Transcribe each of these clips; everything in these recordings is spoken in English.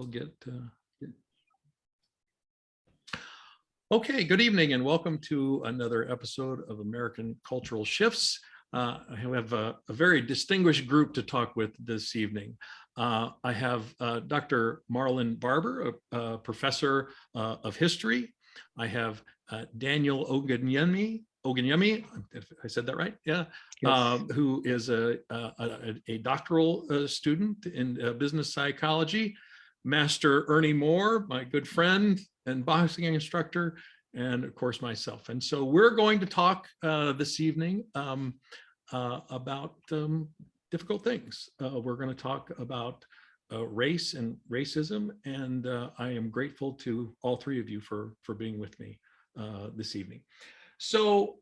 get. Okay, good evening and welcome to another episode of American Cultural Shifts. I have a very distinguished group to talk with this evening. I have Dr. Marlin Barber, a professor of history. I have Daniel Ogunyemi, if I said that right, yeah, yes. Who is a doctoral student in business psychology. Master Ernie Moore, my good friend and boxing instructor, and of course myself. And so we're going to talk this evening about difficult things. We're going to talk about race and racism, and I am grateful to all three of you for being with me this evening. So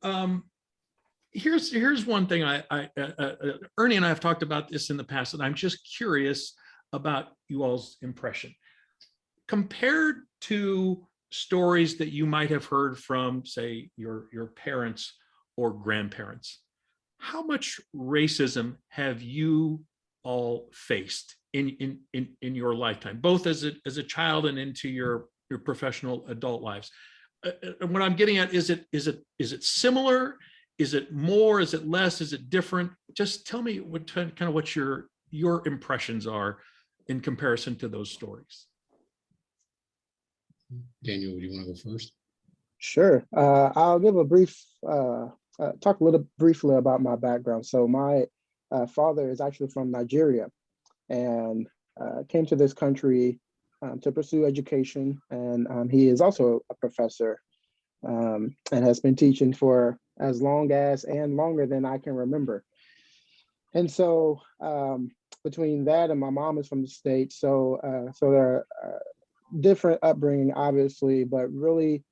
here's one thing Ernie and I have talked about this in the past, and I'm just curious about you all's impression. Compared to stories that you might have heard from, say, your parents or grandparents, how much racism have you all faced in your lifetime, both as a child and into your professional adult lives? And what I'm getting at, is it similar? Is it more? Is it less? Is it different? Just tell me what your impressions are in comparison to those stories. Daniel, do you want to go first? Sure. I'll give a brief, talk a little briefly about my background. So my father is actually from Nigeria and came to this country to pursue education. And he is also a professor and has been teaching for as long as and longer than I can remember. And so between that and my mom is from the States, so there are different upbringing, obviously, but really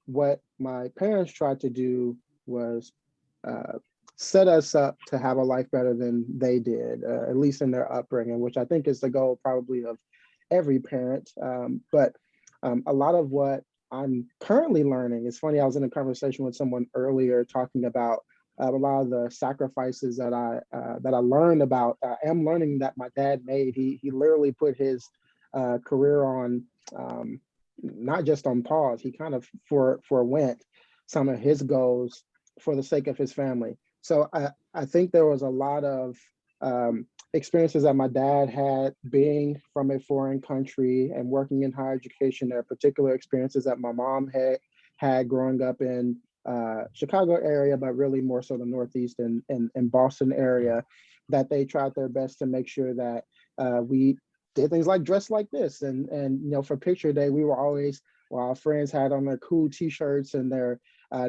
what my parents tried to do was set us up to have a life better than they did, at least in their upbringing, which I think is the goal probably of every parent. But a lot of what I'm currently learning, it's funny, I was in a conversation with someone earlier talking about a lot of the sacrifices that I learned about. I am learning that my dad made. He literally put his career on, not just on pause. He kind of forwent some of his goals for the sake of his family. So I think there was a lot of experiences that my dad had being from a foreign country and working in higher education. There are particular experiences that my mom had growing up in Chicago area, but really more so the Northeast and Boston area, that they tried their best to make sure that we did things like dress like this. And you know, for picture day, we were always, well, our friends had on their cool t-shirts and their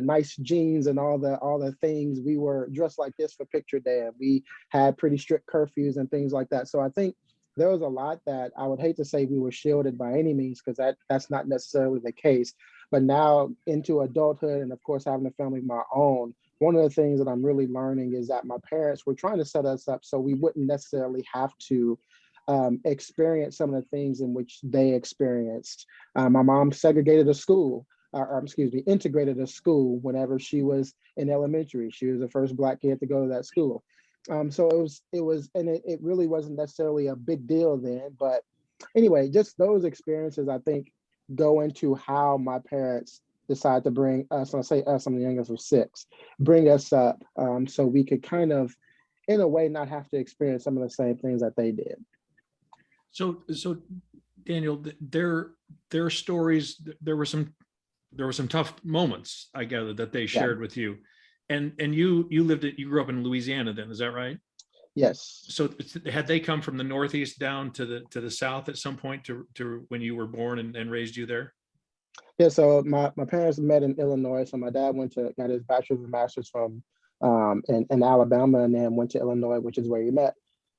nice jeans and all the things, we were dressed like this for picture day. And we had pretty strict curfews and things like that. So I think there was a lot that I would hate to say we were shielded by any means, because that's not necessarily the case. But now into adulthood, and of course having a family of my own, one of the things that I'm really learning is that my parents were trying to set us up so we wouldn't necessarily have to experience some of the things in which they experienced. My mom segregated a school, integrated a school whenever she was in elementary. She was the first Black kid to go to that school. So it really wasn't necessarily a big deal then. But anyway, just those experiences, I think, go into how my parents decided to bring us, when I say us, I'm the youngest of 6, bring us up so we could kind of, in a way, not have to experience some of the same things that they did. So Daniel, their stories, there were some tough moments, I gather, that they shared with you. And you grew up in Louisiana then, is that right? Yes. So had they come from the Northeast down to the South at some point to when you were born and raised you there? Yeah, so my parents met in Illinois. So my dad got his bachelor's and master's from in Alabama, and then went to Illinois, which is where he met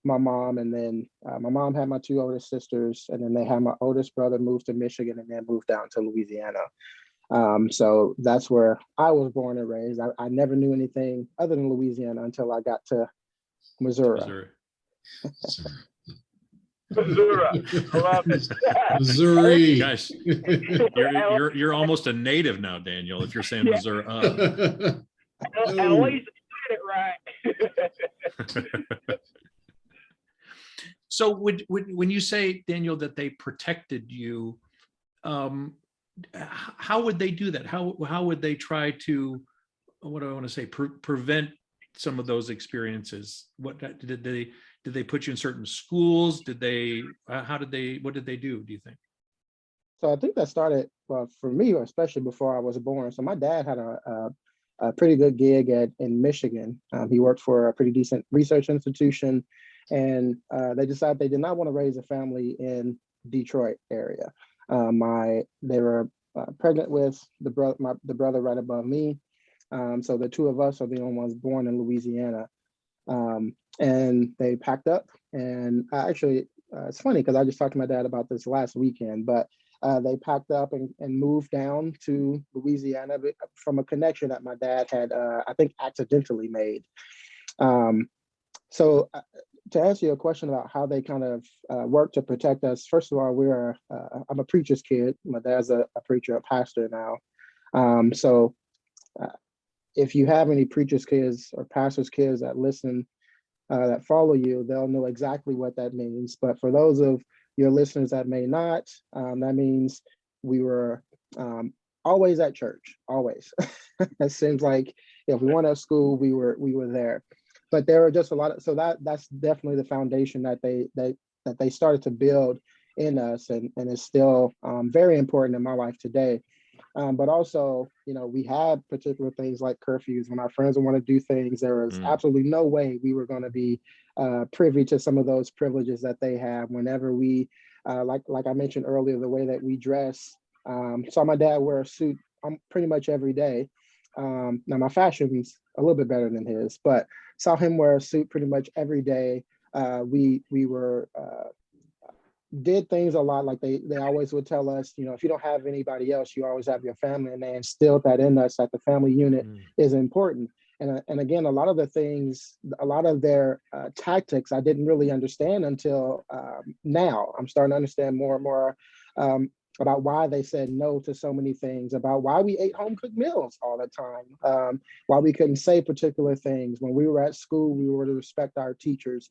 my mom. And then my mom had my 2 oldest sisters, and then they had my oldest brother moved to Michigan and then moved down to Louisiana. So that's where I was born and raised. I never knew anything other than Louisiana until I got to Missouri. Missouri. Guys, you're almost a native now, Daniel, if you're saying Missouri. At least I did it right. So when you say, Daniel, that they protected you, how would they do that? How would they try to, what do I want to say, prevent some of those experiences? What did they put you in certain schools? Did they, what did they do you think? So I think that started, well, for me, especially before I was born. So my dad had a pretty good gig in Michigan. He worked for a pretty decent research institution, and they decided they did not want to raise a family in Detroit area. They were pregnant with the brother right above me. So the two of us are the only ones born in Louisiana. And they packed up, and it's funny because I just talked to my dad about this last weekend, but they packed up and moved down to Louisiana from a connection that my dad had, I think, accidentally made. So to answer your question about how they kind of work to protect us, first of all, I'm a preacher's kid. My dad's a preacher, a pastor now. So if you have any preacher's kids or pastor's kids that listen, that follow you, they'll know exactly what that means. But for those of your listeners that may not, that means we were always at church, always. It seems like if we weren't at school, we were there. But there are just a lot of, so that's definitely the foundation that they started to build in us, and is still very important in my life today. But also, we had particular things like curfews. When our friends would want to do things, there was absolutely no way we were going to be privy to some of those privileges that they have. Whenever we, like I mentioned earlier, the way that we dress. Saw my dad wear a suit pretty much every day. Now my fashion's a little bit better than his, but saw him wear a suit pretty much every day. We were did things a lot like they always would tell us, if you don't have anybody else, you always have your family, and they instilled that in us, that the family unit is important. And again, a lot of their tactics I didn't really understand until now. I'm starting to understand more and more about why they said no to so many things, about why we ate home cooked meals all the time, why we couldn't say particular things. When we were at school, we were to respect our teachers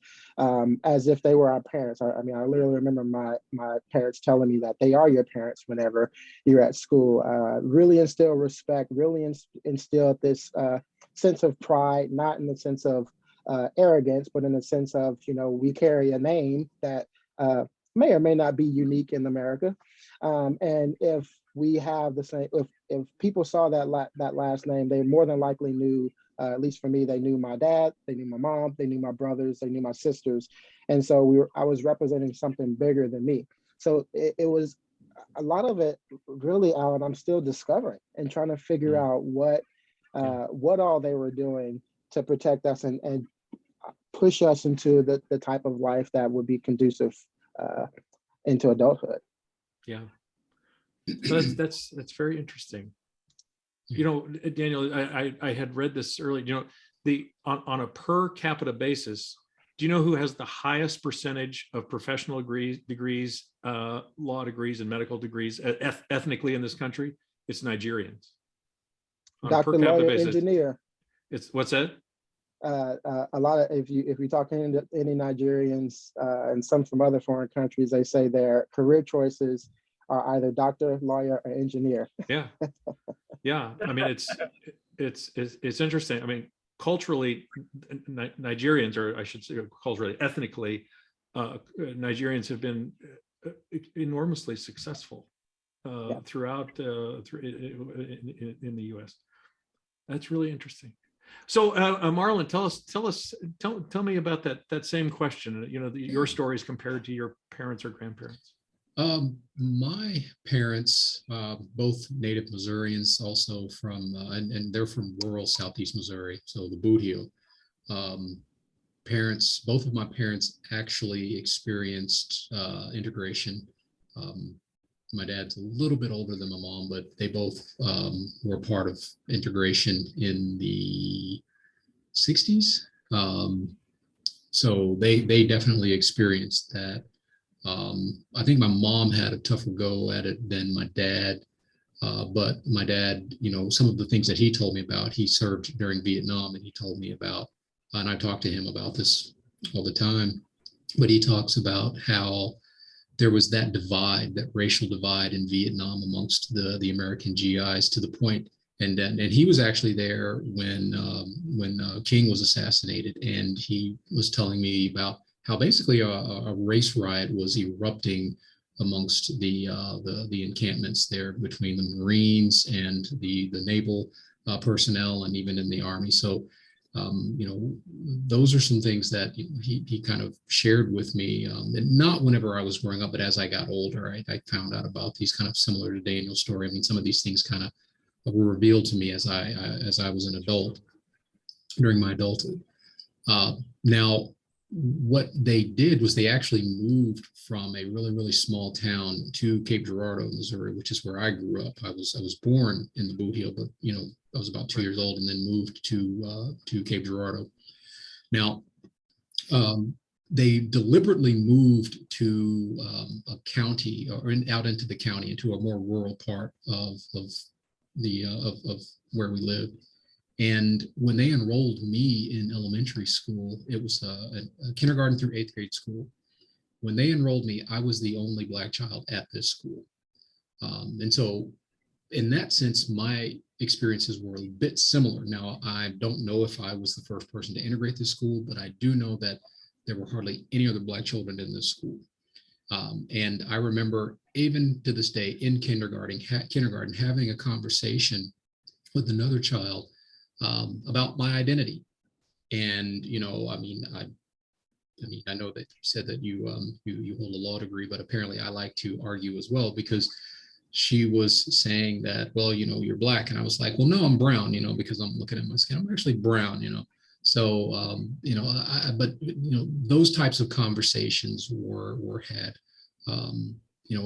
as if they were our parents. I literally remember my parents telling me that they are your parents whenever you're at school. Really instill respect, really instill this sense of pride, not in the sense of arrogance, but in the sense of, we carry a name that may or may not be unique in America. And if we have the same, if people saw that last name, they more than likely knew, at least for me, they knew my dad, they knew my mom, they knew my brothers, they knew my sisters. And so I was representing something bigger than me. So it was a lot of it really, Alan, I'm still discovering and trying to figure out what all they were doing to protect us and push us into the type of life that would be conducive into adulthood. Yeah, so that's very interesting. Daniel, I had read this earlier. On a per capita basis, do you know who has the highest percentage of professional degrees, law degrees, and medical degrees ethnically in this country? It's Nigerians. On Dr. a per capita Lawyer, basis, engineer. it's what's that? A lot of, if you talk to any Nigerians and some from other foreign countries, they say their career choices are either doctor, lawyer, or engineer. Yeah. It's interesting. Culturally, Nigerians, or I should say culturally, ethnically, Nigerians have been enormously successful throughout in the U.S. That's really interesting. So, Marlin, tell me about that same question. Your stories compared to your parents or grandparents. My parents, both native Missourians, also from, and they're from rural Southeast Missouri, so the Boot Heel. Both of my parents actually experienced integration. My dad's a little bit older than my mom, but they both were part of integration in the 60s. So they definitely experienced that. I think my mom had a tougher go at it than my dad. But my dad, some of the things that he told me about, he served during Vietnam, and he told me about, and I talked to him about this all the time. but he talks about how there was that divide, that racial divide in Vietnam amongst the American GIs to the point, and he was actually there when King was assassinated, and he was telling me about how basically a race riot was erupting amongst the encampments there between the Marines and the naval personnel, and even in the Army. So those are some things that he kind of shared with me, and not whenever I was growing up, but as I got older, I found out about these kind of similar to Daniel's story. I mean, some of these things kind of were revealed to me as I was an adult during my adulthood. Now, what they did was they actually moved from a really, really small town to Cape Girardeau, Missouri, which is where I grew up. I was born in the Boot Heel, but I was about 2 years old, and then moved to Cape Girardeau. Now, they deliberately moved to a county, or out into the county, into a more rural part of where we live. And when they enrolled me in elementary school, it was a kindergarten through 8th grade school. When they enrolled me, I was the only Black child at this school. And so in that sense, my experiences were a bit similar. Now, I don't know if I was the first person to integrate this school, but I do know that there were hardly any other Black children in this school. And I remember, even to this day, in kindergarten, having a conversation with another child about my identity. And I know that you said that you hold a law degree, but apparently I like to argue as well, because she was saying that, well, you're Black, and I was like, well, no, I'm brown, because I'm looking at my skin, I'm actually brown, So but those types of conversations were had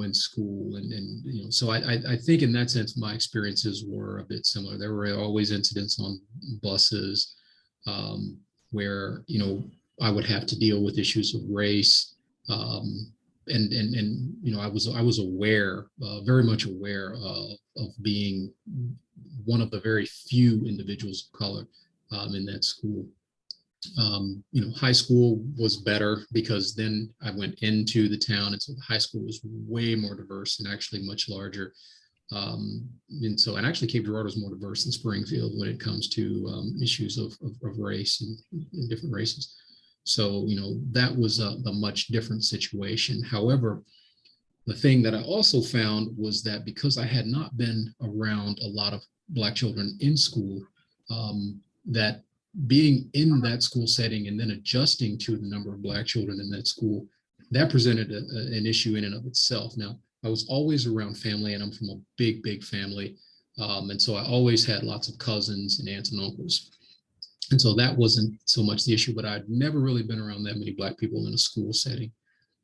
in school, and so I think in that sense my experiences were a bit similar. There were always incidents on buses where I would have to deal with issues of race, and I was aware, very much aware of being one of the very few individuals of color in that school. High school was better, because then I went into the town, and so the high school was way more diverse and actually much larger. And actually Cape Girardeau is more diverse than Springfield when it comes to issues of race and different races. So, that was a much different situation. However, the thing that I also found was that because I had not been around a lot of Black children in school, that being in that school setting and then adjusting to the number of Black children in that school, that presented an issue in and of itself. Now, I was always around family, and I'm from a big, big family. And so I always had lots of cousins and aunts and uncles. And so that wasn't so much the issue, but I'd never really been around that many Black people in a school setting.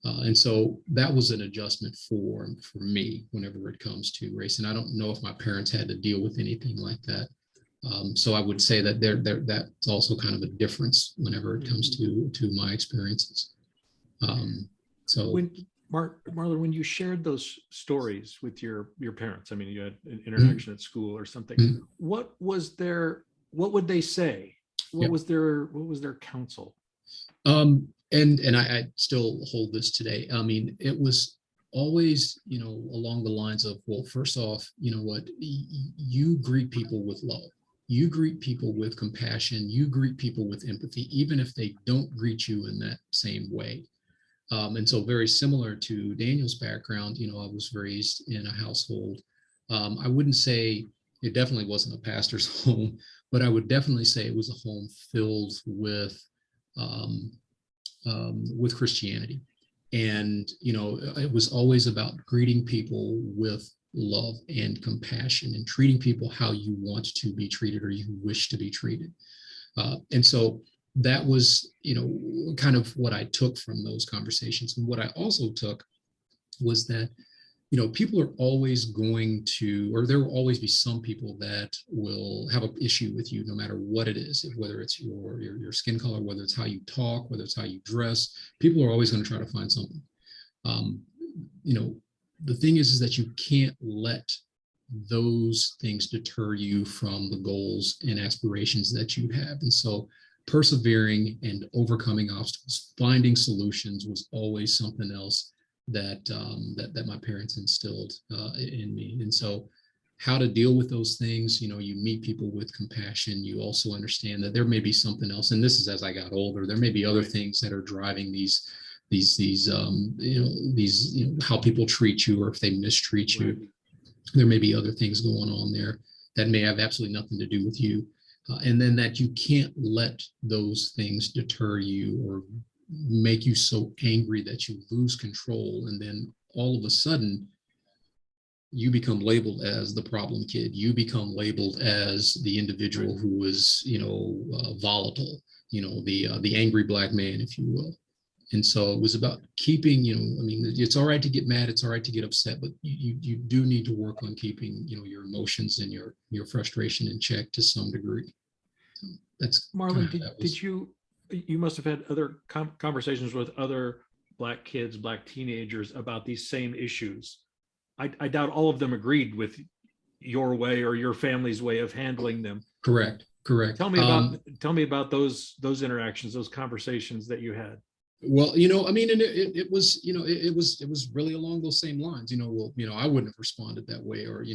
And so that was an adjustment for me whenever it comes to race. And I don't know if my parents had to deal with anything like that. So I would say that that's also kind of a difference whenever it comes to my experiences. Marlon, when you shared those stories with your parents, I mean, you had an interaction at school or something, what would they say? What was their counsel? And I still hold this today. I mean, it was always, along the lines of, well, first off, you greet people with love. You greet people with compassion. You greet people with empathy, even if they don't greet you in that same way. And so very similar to Daniel's background, I was raised in a household. I wouldn't say it definitely wasn't a pastor's home, but I would definitely say it was a home filled with Christianity. And, it was always about greeting people with love and compassion, and treating people how you want to be treated or you wish to be treated. And so that was, kind of what I took from those conversations. And what I also took was that, people are always going to, or there will always be some people that will have an issue with you no matter what it is, whether it's your skin color, whether it's how you talk, whether it's how you dress. People are always going to try to find something. The thing is that you can't let those things deter you from the goals and aspirations that you have. And so persevering and overcoming obstacles, finding solutions was always something else that my parents instilled in me. And so how to deal with those things, you meet people with compassion. You also understand that there may be something else. And this is as I got older, there may be other things that are driving these how people treat you, or if they mistreat you. Right. There may be other things going on there that may have absolutely nothing to do with you. And then that you can't let those things deter you or make you so angry that you lose control. And then all of a sudden, you become labeled as the problem kid. You become labeled as the individual who was, volatile, the angry black man, if you will. And so it was about keeping, it's all right to get mad. It's all right to get upset, but you do need to work on keeping, your emotions and your frustration in check to some degree. So that's Marlin. You must have had other conversations with other black kids, black teenagers about these same issues. I doubt all of them agreed with your way or your family's way of handling them. Correct. Tell me about those interactions, those conversations that you had. Well, and it was really along those same lines. I wouldn't have responded that way, or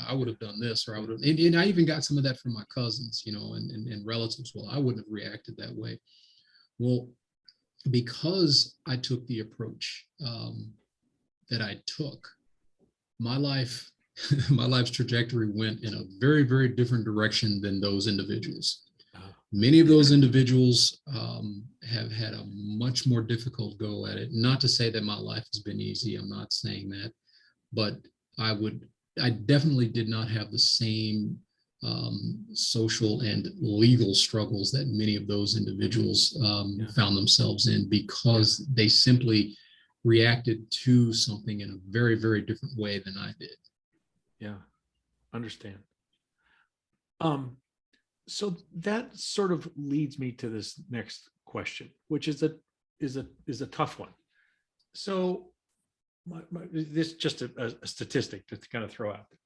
I would have done this, or I would have. And I even got some of that from my cousins, and relatives. Well, I wouldn't have reacted that way. Well, because I took the approach that I took, my life's trajectory went in a very, very different direction than those individuals. Many of those individuals have had a much more difficult go at it. Not to say that my life has been easy. I'm not saying that, but I definitely did not have the same social and legal struggles that many of those individuals found themselves in, because they simply reacted to something in a very, very different way than I did. Yeah, understand. So that sort of leads me to this next question, which is a tough one. So this is just a statistic to kind of throw out there.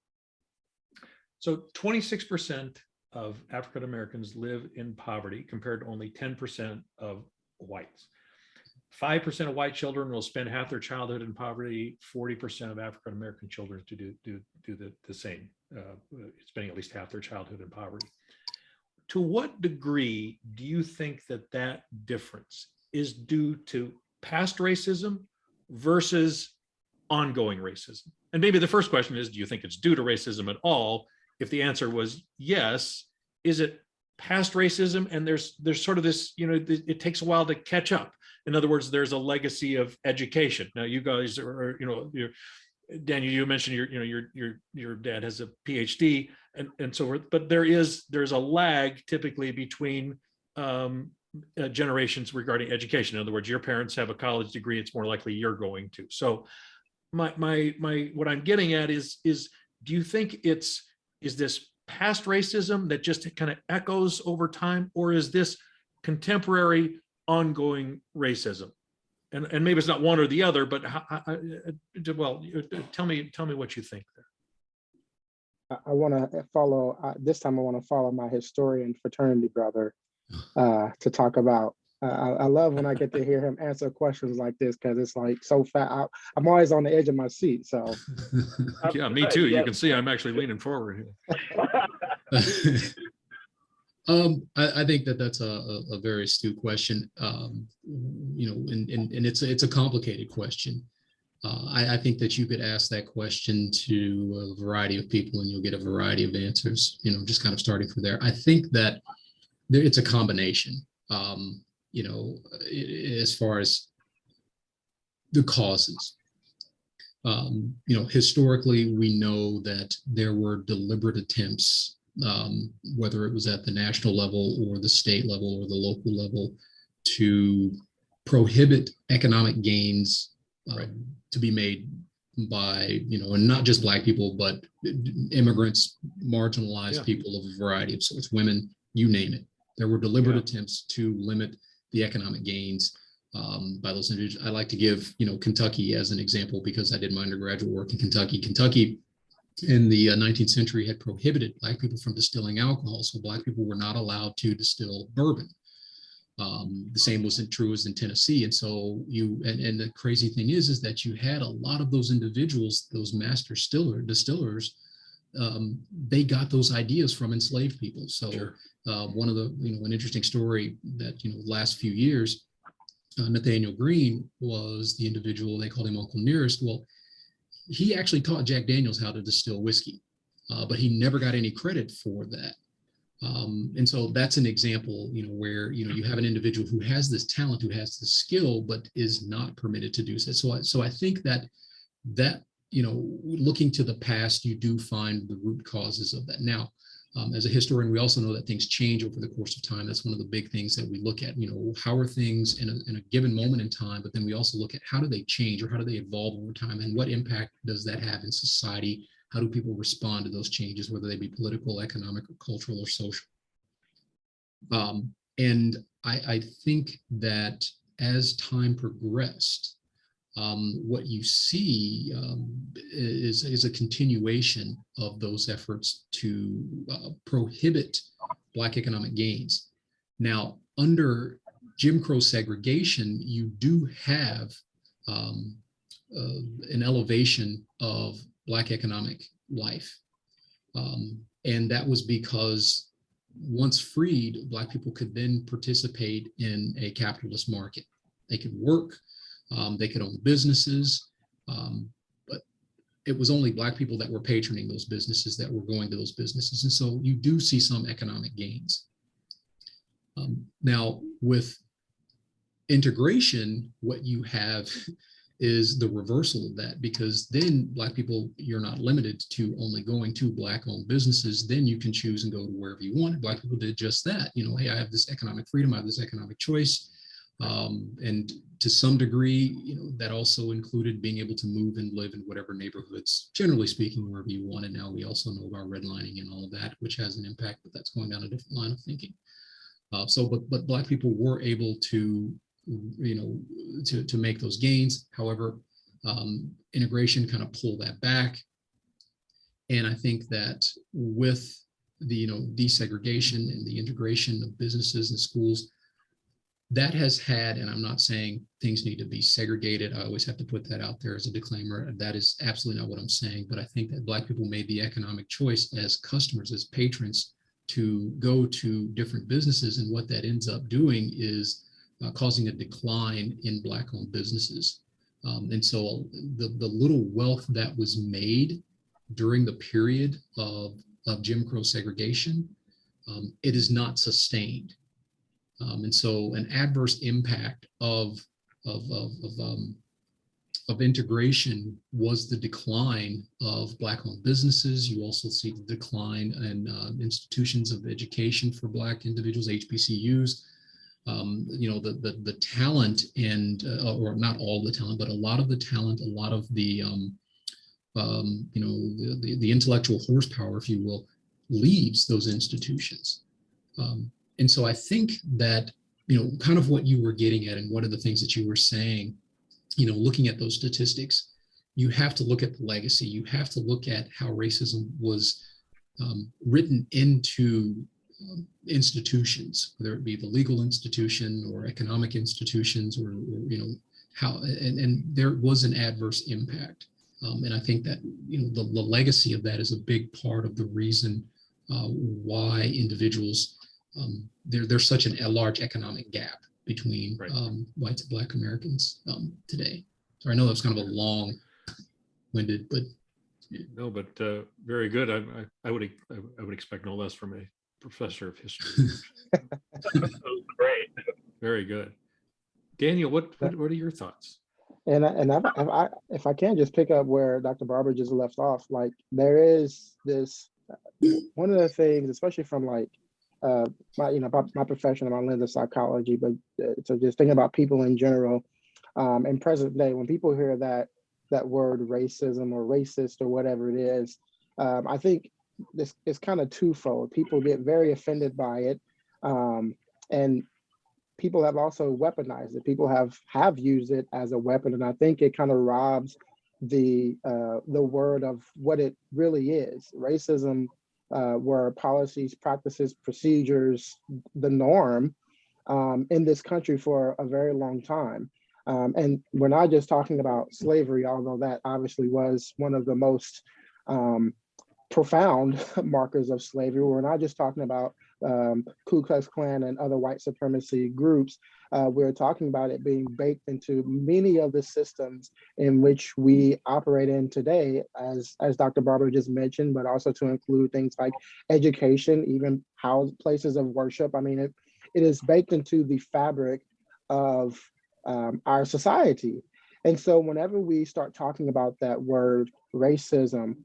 So 26% of African Americans live in poverty, compared to only 10% of whites. 5% of white children will spend half their childhood in poverty. 40% of African American children do the same, spending at least half their childhood in poverty. To what degree do you think that difference is due to past racism versus ongoing racism? And maybe the first question is, do you think it's due to racism at all? If the answer was yes, is it past racism? And there's sort of this, it takes a while to catch up. In other words, there's a legacy of education. Now, you guys are, Daniel, you mentioned your dad has a PhD and so forth, but there's a lag typically between generations regarding education. In other words, your parents have a college degree, it's more likely you're going to. So my what I'm getting at is do you think is this past racism that just kind of echoes over time, or is this contemporary ongoing racism? And maybe it's not one or the other, but tell me what you think there. I want to follow, this time I want to follow my historian fraternity brother to talk about. I love when I get to hear him answer questions like this, because it's like so fat. I'm always on the edge of my seat. So yeah, me too. You can see I'm actually leaning forward here. I think that's a very astute question, and it's a complicated question. I think that you could ask that question to a variety of people and you'll get a variety of answers, just kind of starting from there. I think that it's a combination, as far as the causes. Historically, we know that there were deliberate attempts, whether it was at the national level or the state level or the local level, to prohibit economic gains to be made by, and not just Black people, but immigrants, marginalized people of a variety of sorts, women, you name it. There were deliberate attempts to limit the economic gains by those individuals. I like to give, Kentucky as an example, because I did my undergraduate work in Kentucky. Kentucky in the 19th century had prohibited Black people from distilling alcohol. So Black people were not allowed to distill bourbon. The same wasn't true as in Tennessee. And so and the crazy thing is that you had a lot of those individuals, those master distillers, they got those ideas from enslaved people. So Sure. One of the, an interesting story that, last few years, Nathaniel Green was the individual, they called him Uncle Nearest. Well, he actually taught Jack Daniels how to distill whiskey, but he never got any credit for that. And so that's an example, where, you have an individual who has this talent, who has the skill, but is not permitted to do so. So I think that, looking to the past, you do find the root causes of that. Now, as a historian, we also know that things change over the course of time. That's one of the big things that we look at, how are things in a given moment in time, but then we also look at how do they change or how do they evolve over time, and what impact does that have in society? How do people respond to those changes, whether they be political, economic, or cultural, or social? And I think that as time progressed, what you see is a continuation of those efforts to prohibit Black economic gains. Now, under Jim Crow segregation, you do have an elevation of Black economic life. And that was because once freed, Black people could then participate in a capitalist market. They could work, they could own businesses, but it was only Black people that were patroning those businesses, that were going to those businesses. And so you do see some economic gains. Now, with integration, what you have is the reversal of that, because then Black people, you're not limited to only going to Black-owned businesses. Then you can choose and go to wherever you want. Black people did just that. Hey, I have this economic freedom, I have this economic choice. And to some degree, that also included being able to move and live in whatever neighborhoods, generally speaking, wherever you wanted. Now we also know about redlining and all of that, which has an impact, but that's going down a different line of thinking. But Black people were able to, to make those gains. However, integration kind of pulled that back. And I think that with the, desegregation and the integration of businesses and schools, that has had, and I'm not saying things need to be segregated. I always have to put that out there as a disclaimer. That is absolutely not what I'm saying. But I think that Black people made the economic choice as customers, as patrons, to go to different businesses. And what that ends up doing is causing a decline in Black-owned businesses. And so the little wealth that was made during the period of Jim Crow segregation, it is not sustained. And so an adverse impact of integration was the decline of Black-owned businesses. You also see the decline in institutions of education for Black individuals, HBCUs. The talent and or not all the talent, but a lot of the talent, a lot of the the intellectual horsepower, if you will, leaves those institutions. And so I think that, kind of what you were getting at, and one of the things that you were saying, looking at those statistics, you have to look at the legacy. You have to look at how racism was written into institutions, whether it be the legal institution or economic institutions, or how, and there was an adverse impact. And I think that, the legacy of that is a big part of the reason why individuals, there's such a large economic gap between whites and Black Americans today. So I know that's kind of a long-winded, but no, but very good. I would expect no less from a professor of history. Great. Very good. Daniel, what are your thoughts? And if I can just pick up where Dr. Barber just left off, like there is this, one of the things, especially from like my profession, my lens of psychology, but so just thinking about people in general, in present day, when people hear that word racism or racist or whatever it is, I think this is kind of twofold. People get very offended by it, and people have also weaponized it. People have used it as a weapon, and I think it kind of robs the word of what it really is. Racism were policies, practices, procedures, the norm, in this country for a very long time. And we're not just talking about slavery, although that obviously was one of the most profound markers of slavery. We're not just talking about Ku Klux Klan and other white supremacy groups. We're talking about it being baked into many of the systems in which we operate in today, as Dr. Barber just mentioned, but also to include things like education, even places of worship. I mean, it is baked into the fabric of our society. And so whenever we start talking about that word racism,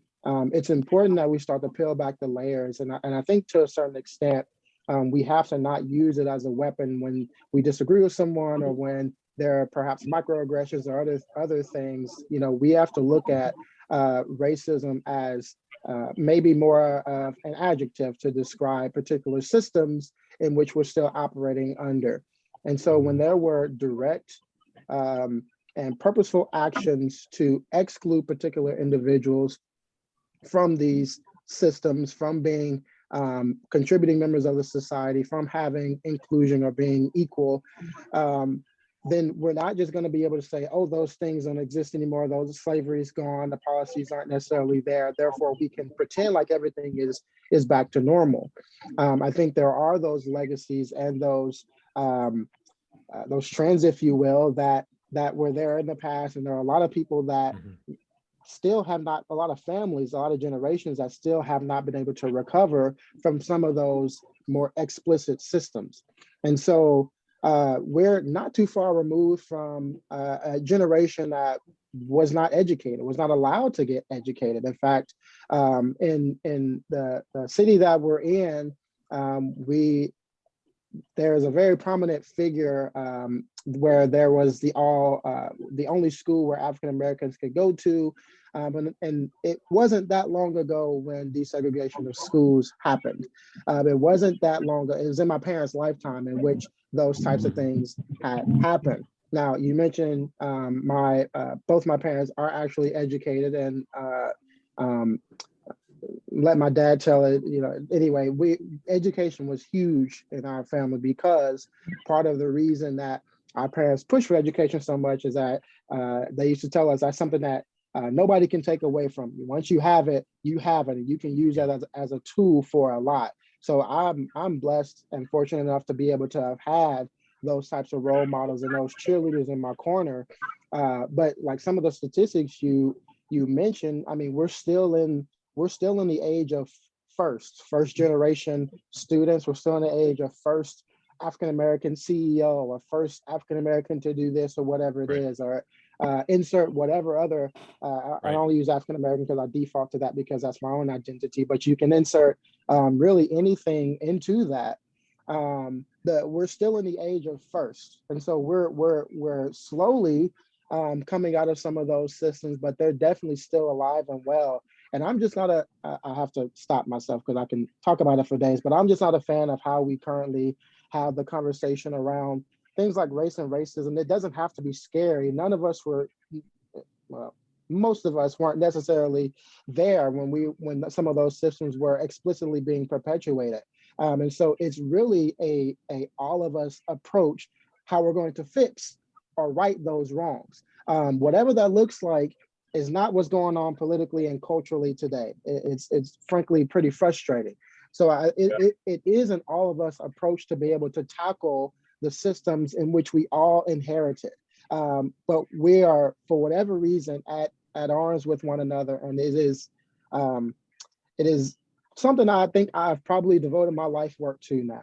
it's important that we start to peel back the layers. And I think to a certain extent, we have to not use it as a weapon when we disagree with someone or when there are perhaps microaggressions or other things. You know, we have to look at racism as maybe more of an adjective to describe particular systems in which we're still operating under. And so when there were direct and purposeful actions to exclude particular individuals from these systems, from being contributing members of the society, from having inclusion or being equal, then we're not just going to be able to say, oh, those things don't exist anymore, those slavery is gone, the policies aren't necessarily there, therefore we can pretend like everything is back to normal. I think there are those legacies and those trends, if you will, that were there in the past, and there are a lot of people that still have not, a lot of families, a lot of generations that still have not been able to recover from some of those more explicit systems. And so we're not too far removed from a generation that was not educated, was not allowed to get educated. In fact, in the city that we're in, there is a very prominent figure where there was the only school where African Americans could go to, and it wasn't that long ago when desegregation of schools happened. It wasn't that long ago. It was in my parents' lifetime in which those types of things had happened. Now, you mentioned both my parents are actually educated, and let my dad tell it, you know, anyway, education was huge in our family, because part of the reason that our parents pushed for education so much is that they used to tell us that's something that nobody can take away from you. Once you have it, and you can use that as a tool for a lot. So I'm blessed and fortunate enough to be able to have had those types of role models and those cheerleaders in my corner. But like some of the statistics you mentioned, I mean, we're still in the age of first generation students. We're still in the age of first African-American CEO or first African-American to do this or whatever it is, or insert whatever other, I only use African-American because I default to that because that's my own identity, but you can insert really anything into that. We're still in the age of first. And so we're slowly coming out of some of those systems, but they're definitely still alive and well. And I'm just not I have to stop myself because I can talk about it for days, but I'm just not a fan of how we currently have the conversation around things like race and racism. It doesn't have to be scary. None of us were, well, most of us weren't necessarily there when some of those systems were explicitly being perpetuated. And so it's really a all of us approach how we're going to fix or right those wrongs. Whatever that looks like is not what's going on politically and culturally today. It's frankly pretty frustrating. So it is an all of us approach to be able to tackle the systems in which we all inherited. But we are, for whatever reason, at arms with one another. And it is something I think I've probably devoted my life work to now.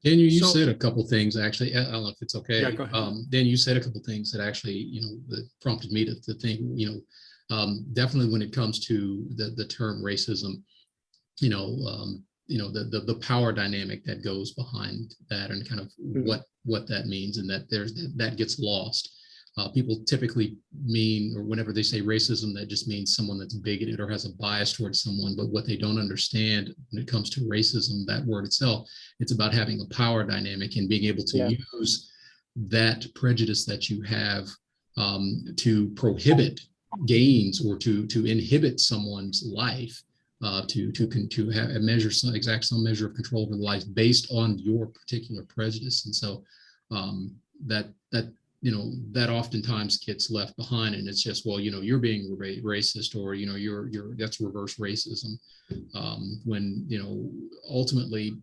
Daniel, you said a couple things, actually. I don't know if it's okay. Yeah, go ahead. Daniel, you said a couple things that actually, that prompted me to think, definitely when it comes to the term racism, the power dynamic that goes behind that, and kind of what that means, and that that gets lost. People typically mean, or whenever they say racism, that just means someone that's bigoted or has a bias towards someone. But what they don't understand when it comes to racism, that word itself, it's about having a power dynamic and being able to use that prejudice that you have to prohibit gains or to inhibit someone's life to have measure some measure of control over life based on your particular prejudice. And so that that oftentimes gets left behind, and it's just, well, you're being racist, or you're that's reverse racism, when ultimately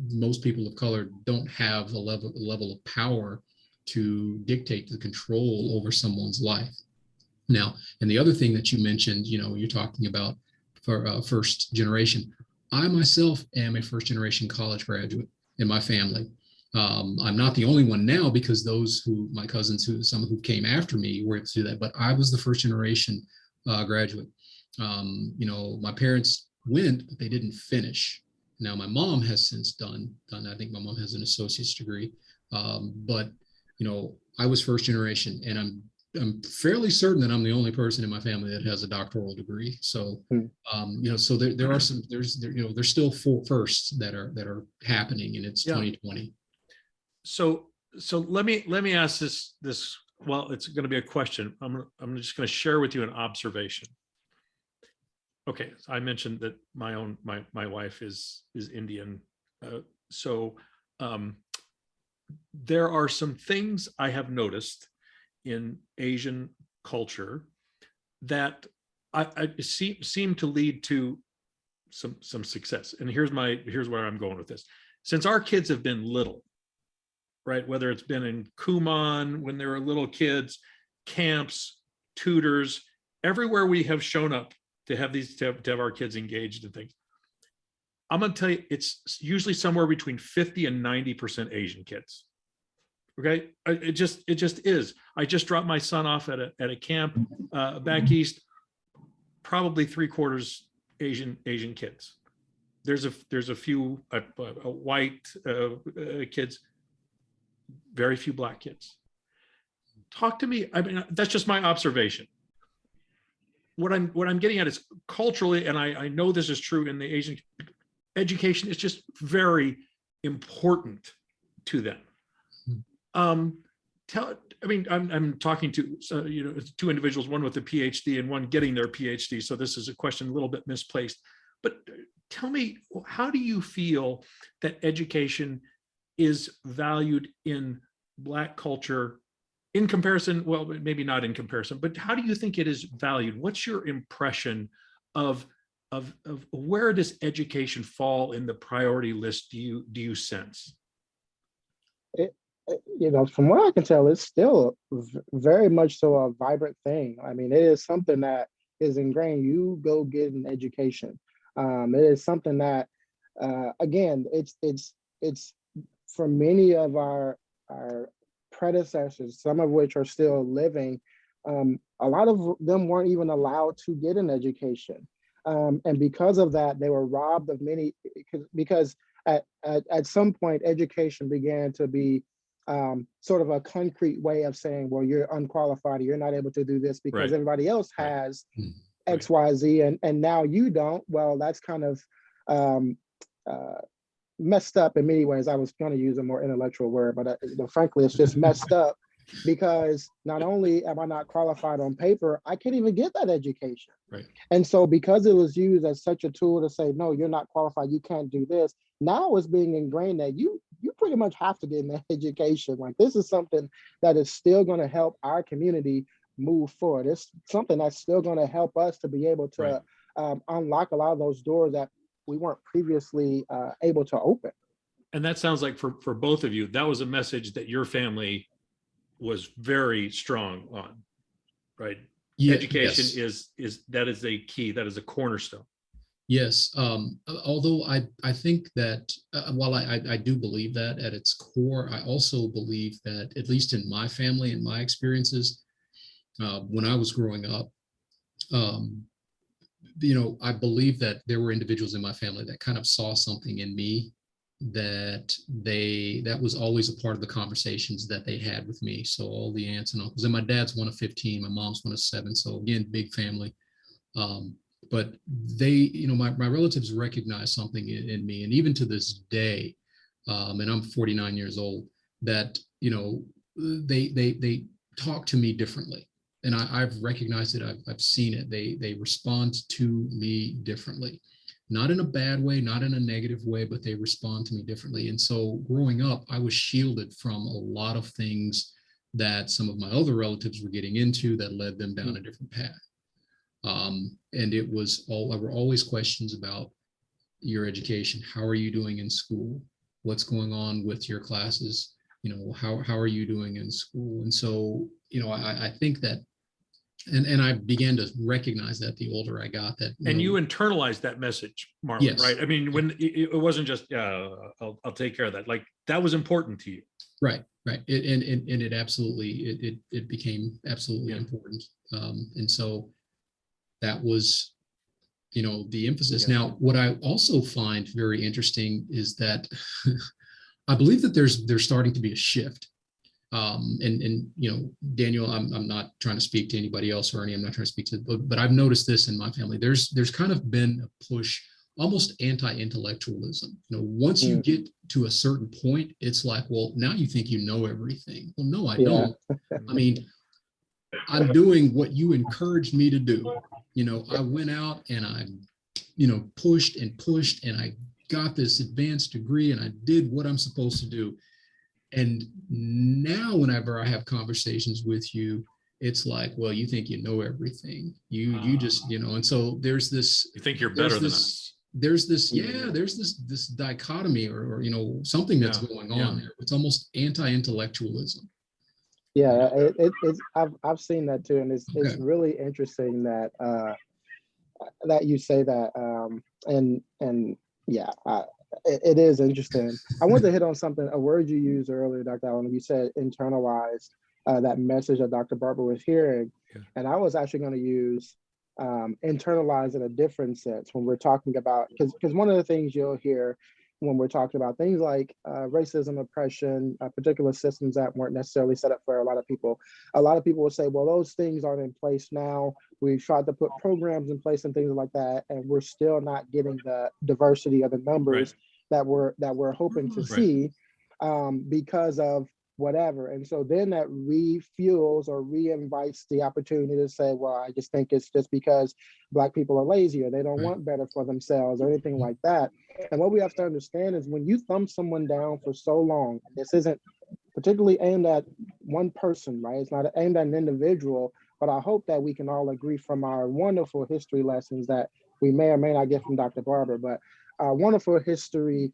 most people of color don't have a level of power to dictate the control over someone's life. Now, and the other thing that you mentioned, you're talking about for first generation. I myself am a first generation college graduate in my family. I'm not the only one now, because my cousins, some who came after me, were able to do that, but I was the first generation graduate. My parents went, but they didn't finish. Now my mom has since done. I think my mom has an associate's degree, but I was first generation, and I'm fairly certain that I'm the only person in my family that has a doctoral degree. So, so there are some, there's still four firsts that are happening, and it's 2020. So let me ask this. Well, it's going to be a question. I'm just going to share with you an observation. Okay, so I mentioned that my wife is Indian, so there are some things I have noticed in Asian culture that I seem to lead to some success. And here's where I'm going with this. Since our kids have been little, right? Whether it's been in Kumon when they were little kids, camps, tutors, everywhere we have shown up to have our kids engaged in things. I'm going to tell you, it's usually somewhere between 50 and 90% Asian kids. Okay, it just is. I just dropped my son off at a camp back east. Probably 3/4 Asian kids. There's a few white kids, very few black kids. Talk to me. I mean, that's just my observation. What I'm getting at is culturally, and I know this is true in the Asian education, is just very important to them. I'm talking to two individuals, one with a PhD and one getting their PhD. So this is a question a little bit misplaced. But tell me, how do you feel that education is valued in Black culture in comparison? Well, maybe not in comparison, but how do you think it is valued? What's your impression of where does education fall in the priority list? Do you sense? From what I can tell, it's still very much so a vibrant thing. I mean, it is something that is ingrained. You go get an education. It is something that, again, it's for many of our predecessors, some of which are still living. A lot of them weren't even allowed to get an education, and because of that, they were robbed of many. Because at some point, education began to be sort of a concrete way of saying, well, you're unqualified, you're not able to do this because everybody else has X, Y, Z, and now you don't. Well, that's kind of messed up in many ways. I was going to use a more intellectual word, but frankly, it's just messed up, because not only am I not qualified on paper, I can't even get that education. Right. And so because it was used as such a tool to say, no, you're not qualified, you can't do this, now it's being ingrained that you pretty much have to get an education. Like, this is something that is still going to help our community move forward. It's something that's still going to help us to be able to unlock a lot of those doors that we weren't previously able to open. And that sounds like for both of you, that was a message that your family was very strong on, right? Yeah, education is a key, that is a cornerstone. Yes, although I think that while I do believe that at its core, I also believe that, at least in my family and my experiences, when I was growing up, I believe that there were individuals in my family that kind of saw something in me that was always a part of the conversations that they had with me. So all the aunts and uncles, and my dad's one of 15, my mom's one of 7. So again, big family. But they, my relatives recognized something in me. And even to this day, and I'm 49 years old, that, they talk to me differently. and I've recognized it. I've seen it. They respond to me differently, not in a bad way, not in a negative way, but they respond to me differently. And so growing up, I was shielded from a lot of things that some of my other relatives were getting into that led them down a different path. And it was there were always questions about your education. How are you doing in school? What's going on with your classes? How are you doing in school? And so, I think that, and I began to recognize that the older I got, that and you internalized that message, Marlon, yes, right? I mean, when it wasn't just I'll take care of that. Like that was important to you, right. It absolutely it became absolutely important, and so that was the emphasis. Now, what I also find very interesting is that I believe that there's starting to be a shift. And Daniel, I'm not trying to speak to anybody else, or Ernie, I'm not trying to speak to, but I've noticed this in my family. There's kind of been a push, almost anti-intellectualism. Once you get to a certain point, it's like, well, now you think you know everything. Well, no, I don't. I mean, I'm doing what you encouraged me to do. I went out and I, pushed and I got this advanced degree and I did what I'm supposed to do. And now whenever I have conversations with you, it's like, well, you think you know everything. You just, and so there's this, you think you're better than us. There's this, there's this dichotomy or something that's going on there. It's almost anti-intellectualism. Yeah, it's I've seen that too, and it's really interesting that that you say that, and yeah, it is interesting. I want to hit on something, a word you used earlier, Dr. Allen. You said internalize that message that Dr. Barber was hearing, and I was actually going to use internalize in a different sense when we're talking about, because one of the things you'll hear when we're talking about things like racism, oppression, particular systems that weren't necessarily set up for a lot of people will say, well, those things aren't in place now. We've tried to put programs in place and things like that, and we're still not getting the diversity of the numbers that we're hoping to see because of whatever. And so then that refuels or reinvites the opportunity to say, well, I just think it's just because Black people are lazy or they don't want better for themselves or anything like that. And what we have to understand is when you thumb someone down for so long, this isn't particularly aimed at one person, right? It's not aimed at an individual, but I hope that we can all agree from our wonderful history lessons that we may or may not get from Dr. Barber, but our wonderful history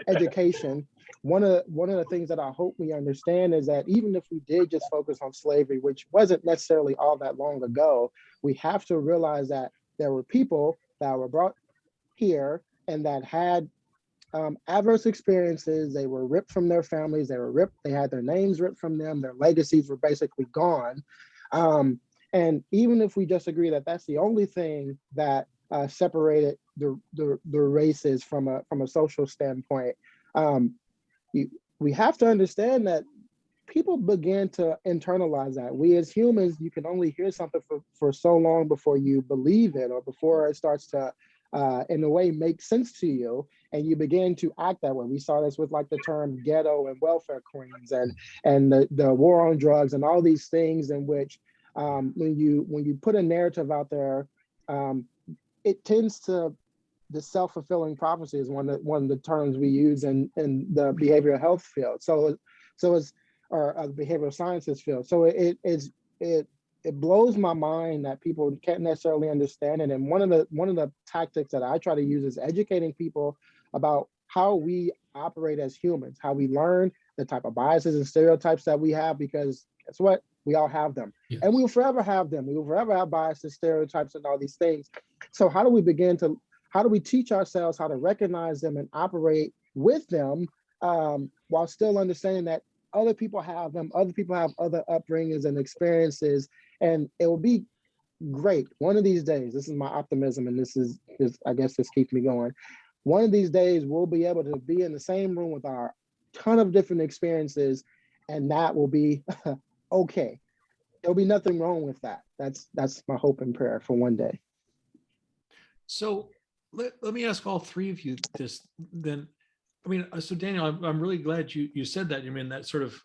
education. One of the things that I hope we understand is that even if we did just focus on slavery, which wasn't necessarily all that long ago, we have to realize that there were people that were brought here and that had adverse experiences. They were ripped from their families. They had their names ripped from them. Their legacies were basically gone. And even if we just agree that that's the only thing that separated the races from a social standpoint, we have to understand that people begin to internalize that. We as humans, you can only hear something for so long before you believe it or before it starts to, in a way, make sense to you, and you begin to act that way. We saw this with like the term ghetto and welfare queens and the war on drugs and all these things in which when you put a narrative out there, it tends to, the self-fulfilling prophecy is one of the terms we use in the behavioral health field. So it's or the behavioral sciences field. So it blows my mind that people can't necessarily understand it. And one of the tactics that I try to use is educating people about how we operate as humans, how we learn, the type of biases and stereotypes that we have, because guess what? We all have them. Yes. And we will forever have them. We will forever have biases, stereotypes, and all these things. So how do we teach ourselves how to recognize them and operate with them while still understanding that other people have them, other people have other upbringings and experiences, and it will be great. One of these days, this is my optimism, and this I guess this keeps me going. One of these days, we'll be able to be in the same room with our ton of different experiences, and that will be okay. There'll be nothing wrong with that. That's my hope and prayer for one day. So let me ask all three of you this then. I mean, so Daniel, I'm really glad you said that. I mean, that sort of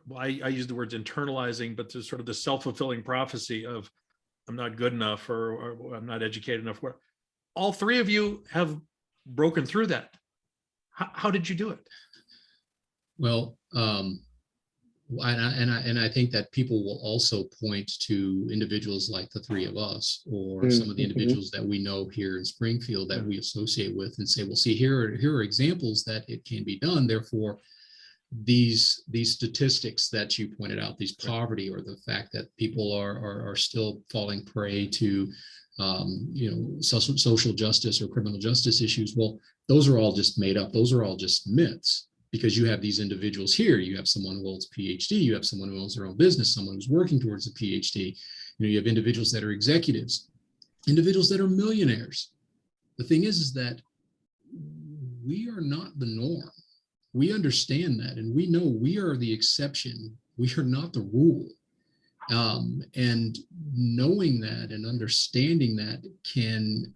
well, I use the words internalizing, but there's sort of the self-fulfilling prophecy of I'm not good enough or I'm not educated enough. All three of you have broken through that. How did you do it? Well, and I think that people will also point to individuals like the three of us, or some of the individuals that we know here in Springfield that we associate with, and say, well, see, here are examples that it can be done. Therefore, these statistics that you pointed out, these poverty, or the fact that people are still falling prey to social justice or criminal justice issues, well, those are all just made up. Those are all just myths, because you have these individuals here. You have someone who holds a PhD, you have someone who owns their own business, someone who's working towards a PhD. You have individuals that are executives, individuals that are millionaires. The thing is that we are not the norm. We understand that, and we know we are the exception. We are not the rule. And knowing that and understanding that can,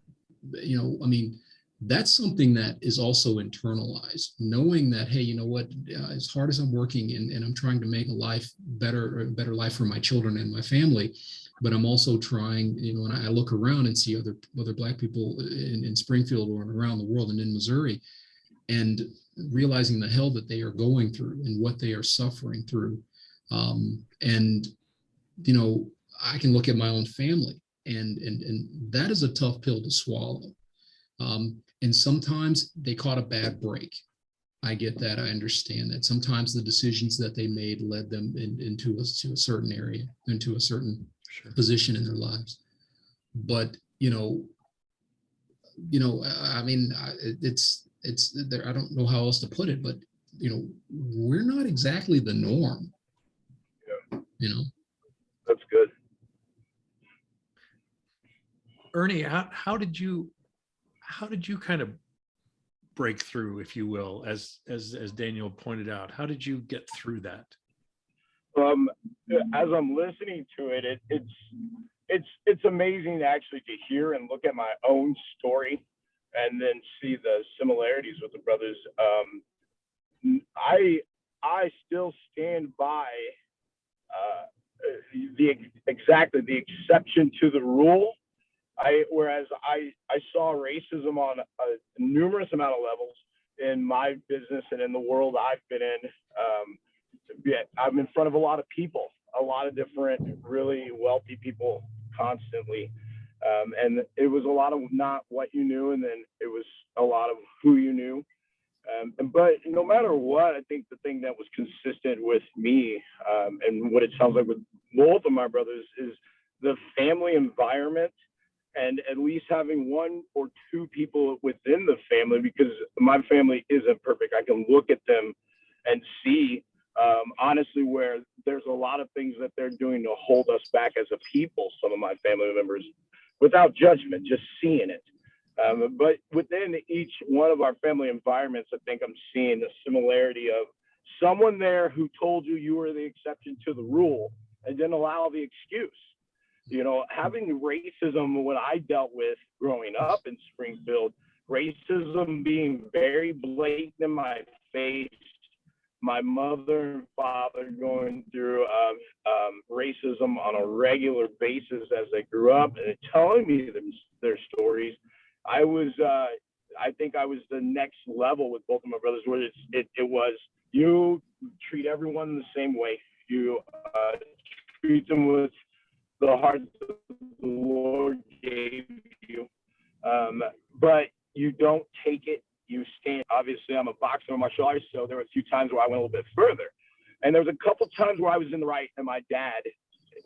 that's something that is also internalized. Knowing that, hey, you know what, as hard as I'm working and I'm trying to make a better life for my children and my family, but I'm also trying, and I look around and see other Black people in Springfield or around the world and in Missouri, and realizing the hell that they are going through and what they are suffering through. I can look at my own family, and that is a tough pill to swallow. And sometimes they caught a bad break. I get that. I understand that. Sometimes the decisions that they made led them into a certain area, into a certain position in their lives. But, it's there. I don't know how else to put it, but, we're not exactly the norm. Yeah. That's good. Ernie, how did you kind of break through, if you will, as Daniel pointed out? How did you get through that? As I'm listening to it, it's amazing actually to hear and look at my own story and then see the similarities with the brothers. I still stand by the exception to the rule. Whereas I saw racism on a numerous amount of levels in my business and in the world I've been in. I'm in front of a lot of people, a lot of different really wealthy people constantly. And it was a lot of not what you knew, and then it was a lot of who you knew. But no matter what, I think the thing that was consistent with me, and what it sounds like with both of my brothers, is the family environment, and at least having one or two people within the family, because my family isn't perfect. I can look at them and see, honestly, where there's a lot of things that they're doing to hold us back as a people, some of my family members, without judgment, just seeing it. But within each one of our family environments, I think I'm seeing the similarity of someone there who told you were the exception to the rule and didn't allow the excuse. Having racism, what I dealt with growing up in Springfield, racism being very blatant in my face, my mother and father going through racism on a regular basis as they grew up and telling me their stories. I think I was the next level with both of my brothers, where it was, you treat everyone the same way. You treat them with the heart that the Lord gave you, but you don't take it. You stand. Obviously, I'm a boxer and martial artist, so there were a few times where I went a little bit further, and there was a couple times where I was in the right, and my dad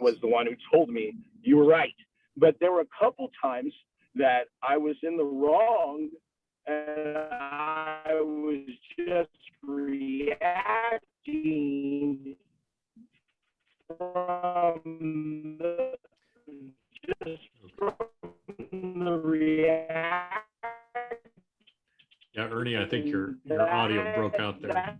was the one who told me you were right. But there were a couple times that I was in the wrong, and I was just reacting from the reaction. Yeah, Ernie, I think your audio broke out there. That's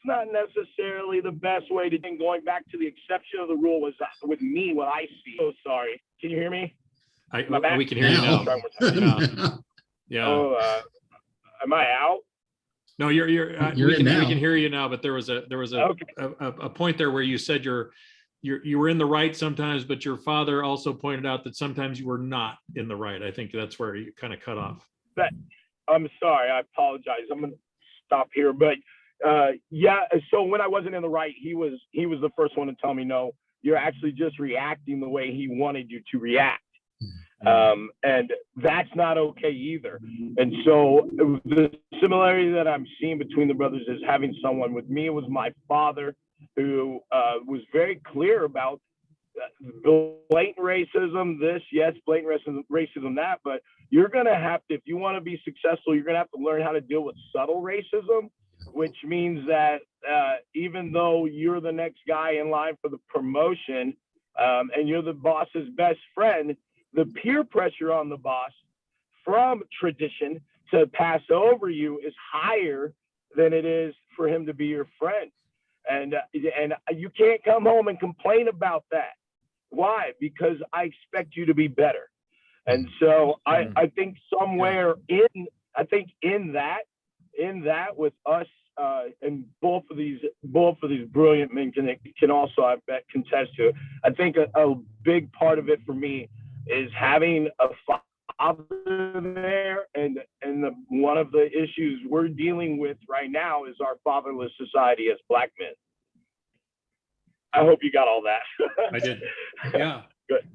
not necessarily the best way to think. Going back to the exception of the rule was with me, what I see. So sorry. Can you hear me? We can hear you now. now. Yeah. Oh, am I out? No, You're we in now. can hear you now, but there was Okay. a point there where you said you were in the right sometimes, but your father also pointed out that sometimes you were not in the right. I think that's where you kind of cut off. I'm sorry. I apologize. I'm going to stop here. But yeah, so when I wasn't in the right, he was the first one to tell me, no, you're actually just reacting the way he wanted you to react. And that's not okay either. And so the similarity that I'm seeing between the brothers is having someone. With me, it was my father who was very clear about blatant racism, this, yes, blatant racism, that, but you're going to have to, if you want to be successful, you're going to have to learn how to deal with subtle racism, which means that even though you're the next guy in line for the promotion and you're the boss's best friend, the peer pressure on the boss from tradition to pass over you is higher than it is for him to be your friend. And you can't come home and complain about that. Why? Because I expect you to be better. And so I think somewhere in that with us and both of these brilliant men can also, I bet, contest to it. I think a big part of it for me is having a father there, and one of the issues we're dealing with right now is our fatherless society as Black men. I hope you got all that. I did. Yeah. Good.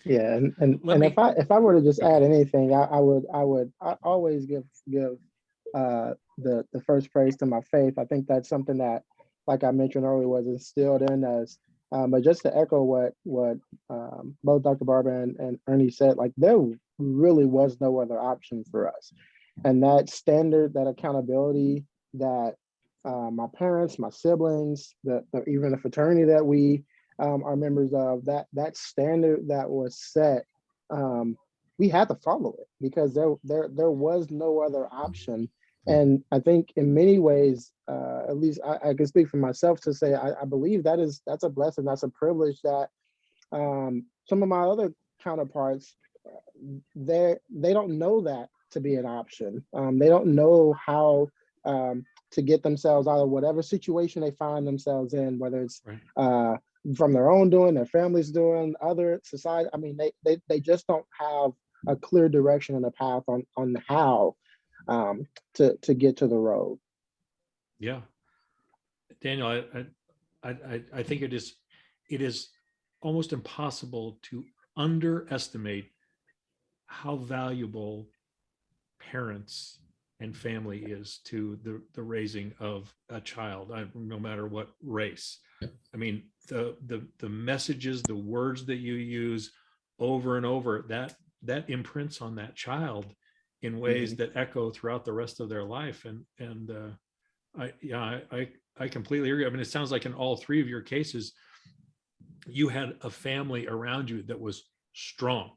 Yeah, and if I were to just add anything, I always give the first praise to my faith. I think that's something that, like I mentioned earlier, was instilled in us. But just to echo what both Dr. Barber and Ernie said, like there really was no other option for us, and that standard, that accountability that my parents, my siblings, even the fraternity that we are members of, that standard that was set, we had to follow it because there was no other option. And I think in many ways, at least I can speak for myself to say, I believe that's a blessing, that's a privilege that some of my other counterparts, they don't know that to be an option. They don't know how to get themselves out of whatever situation they find themselves in, whether it's from their own doing, their family's doing, other society. I mean, they just don't have a clear direction and a path on how to get to the road. Yeah, Daniel, I think it is almost impossible to underestimate how valuable parents and family is to the raising of a child, no matter what race. I mean, the messages, the words that you use over and over, that imprints on that child in ways that echo throughout the rest of their life. And I completely agree. I mean, it sounds like in all three of your cases, you had a family around you that was strong.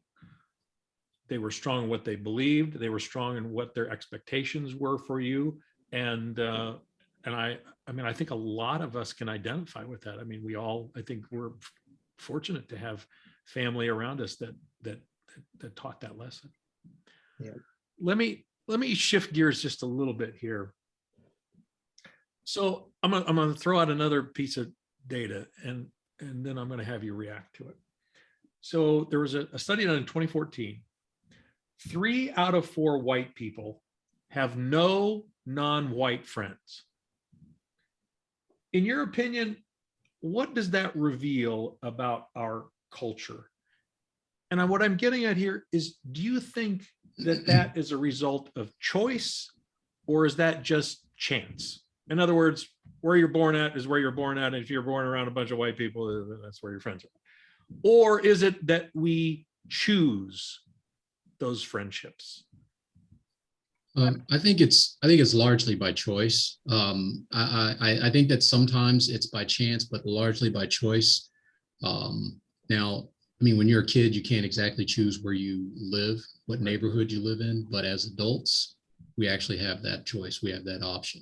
They were strong in what they believed. They were strong in what their expectations were for you. And I mean, I think a lot of us can identify with that. I mean, I think we're fortunate to have family around us that taught that lesson. Yeah. Let me shift gears just a little bit here. So I'm gonna throw out another piece of data, and then I'm gonna have you react to it. So there was a study done in 2014. 3 out of 4 white people have no non-white friends. In your opinion, what does that reveal about our culture? And what I'm getting at here is, do you think that is a result of choice, or is that just chance? In other words, where you're born at is where you're born at. And if you're born around a bunch of white people, that's where your friends are. Or is it that we choose those friendships? I think it's largely by choice. I think that sometimes it's by chance, but largely by choice. Now, I mean, when you're a kid, you can't exactly choose where you live, what neighborhood you live in, but as adults, we actually have that choice. We have that option.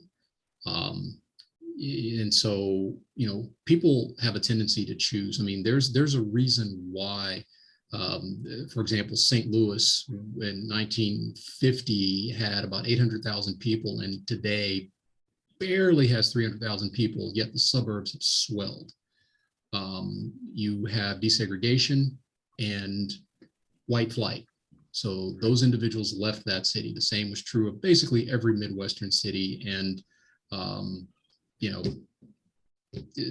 And so, you know, people have a tendency to choose. I mean, there's a reason why, for example, St. Louis in 1950 had about 800,000 people, and today barely has 300,000 people, yet the suburbs have swelled. You have desegregation and white flight. So those individuals left that city. The same was true of basically every Midwestern city. And, you know,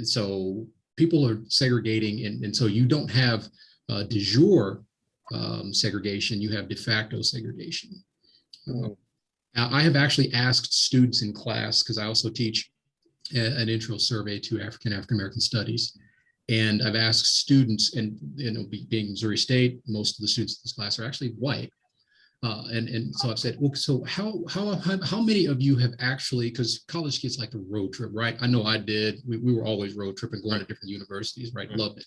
so people are segregating. And so you don't have de jure segregation, you have de facto segregation. I have actually asked students in class, because I also teach an intro survey to African American studies. And I've asked students, and being Missouri State, most of the students in this class are actually white. And so I've said, well, so how many of you have actually, because college kids like to road trip, right? I know I did. We were always road tripping, going to different universities, right? Loved it.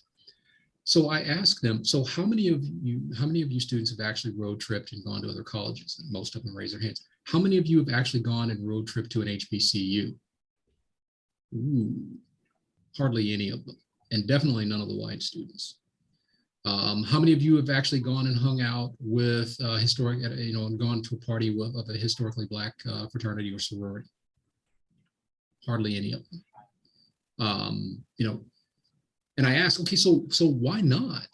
So I asked them, so how many of you students have actually road tripped and gone to other colleges? And most of them raise their hands. How many of you have actually gone and road tripped to an HBCU? Ooh, hardly any of them. And definitely none of the white students. How many of you have actually gone and hung out with and gone to a party of a historically Black fraternity or sorority? Hardly any of them. And I asked, okay, so why not?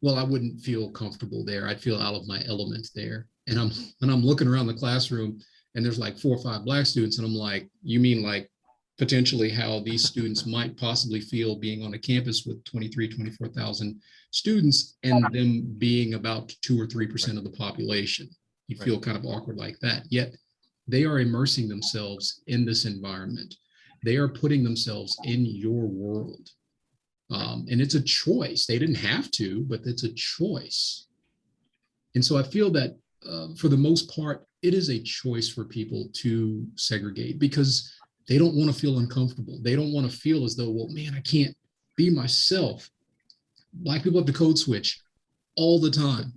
Well, I wouldn't feel comfortable there. I'd feel out of my element there. And I'm looking around the classroom, and there's like 4 or 5 Black students, and I'm like, you mean like potentially how these students might possibly feel being on a campus with 24,000 students and them being about 2 or 3% of the population. You feel kind of awkward like that. Yet they are immersing themselves in this environment. They are putting themselves in your world. And it's a choice. They didn't have to, but it's a choice. And so I feel that for the most part, it is a choice for people to segregate because they don't want to feel uncomfortable. They don't want to feel as though, well, man, I can't be myself. Black people have to code switch all the time.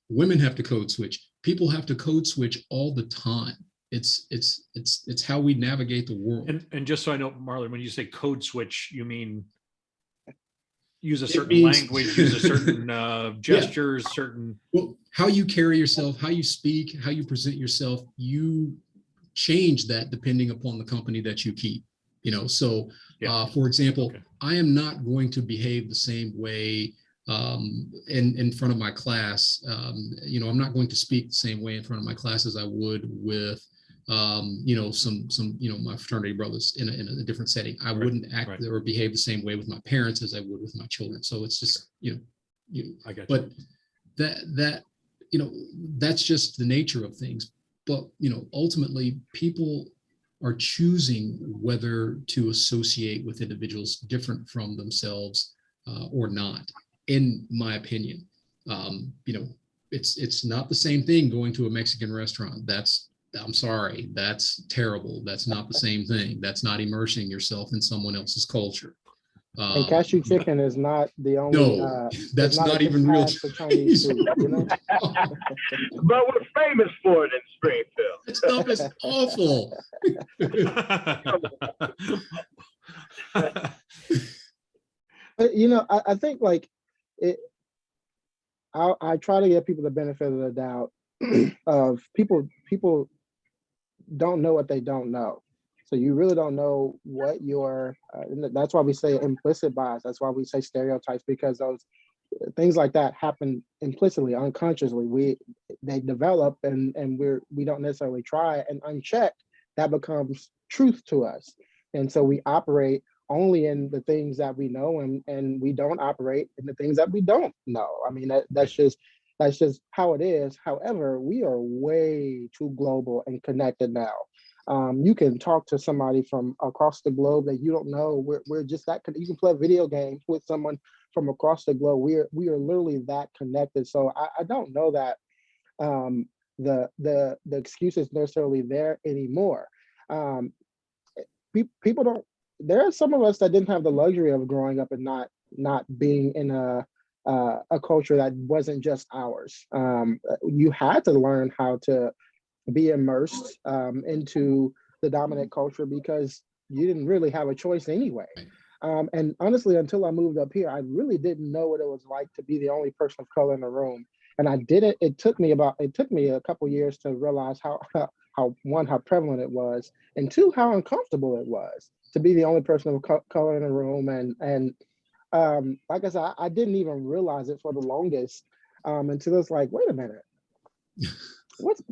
Women have to code switch. People have to code switch all the time. It's how we navigate the world. And just so I know, Marlon, when you say code switch, you mean use a certain language, use a certain gestures, certain. Well, how you carry yourself, how you speak, how you present yourself, you change that depending upon the company that you keep. For example, I am not going to behave the same way in front of my class. I'm not going to speak the same way in front of my class as I would with my fraternity brothers in a different setting. I wouldn't act or behave the same way with my parents as I would with my children. So it's just, I got but that's just the nature of things. But, ultimately people are choosing whether to associate with individuals different from themselves or not, in my opinion. It's not the same thing going to a Mexican restaurant. I'm sorry, that's terrible. That's not the same thing. That's not immersing yourself in someone else's culture. And cashew chicken is not the only. No, that's not even real for Chinese food, But we're famous for it in Springfield. That stuff is awful. But I think like it. I try to give people the benefit of the doubt of people don't know what they don't know. So you really don't know what your, that's why we say implicit bias. That's why we say stereotypes, because those things like that happen implicitly, unconsciously. They develop and we don't necessarily try, and unchecked, that becomes truth to us. And so we operate only in the things that we know, and we don't operate in the things that we don't know. I mean, that's just how it is. However, we are way too global and connected now. You can talk to somebody from across the globe that you don't know. We're just that. You can play a video game with someone from across the globe. We are literally that connected. So I don't know that the excuse is necessarily there anymore. People don't. There are some of us that didn't have the luxury of growing up and not being in a culture that wasn't just ours. You had to learn how to be immersed into the dominant culture because you didn't really have a choice anyway. And honestly, until I moved up here, I really didn't know what it was like to be the only person of color in the room. And I didn't, it took me a couple years to realize how one, how prevalent it was, and two, how uncomfortable it was to be the only person of color in the room. And like I said, I didn't even realize it for the longest until it's like, wait a minute, what's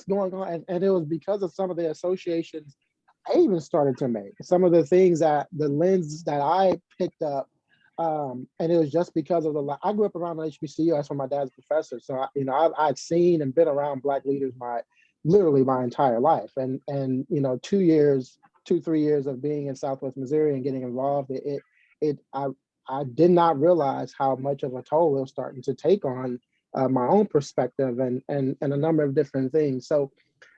going on? And it was because of some of the associations I even started to make, some of the things that the lens that I picked up. And it was just because of I grew up around an HBCU. That's where my dad's a professor. So I'd seen and been around Black leaders literally my entire life. And 3 years of being in Southwest Missouri and getting involved, I did not realize how much of a toll it was starting to take on my own perspective and a number of different things. So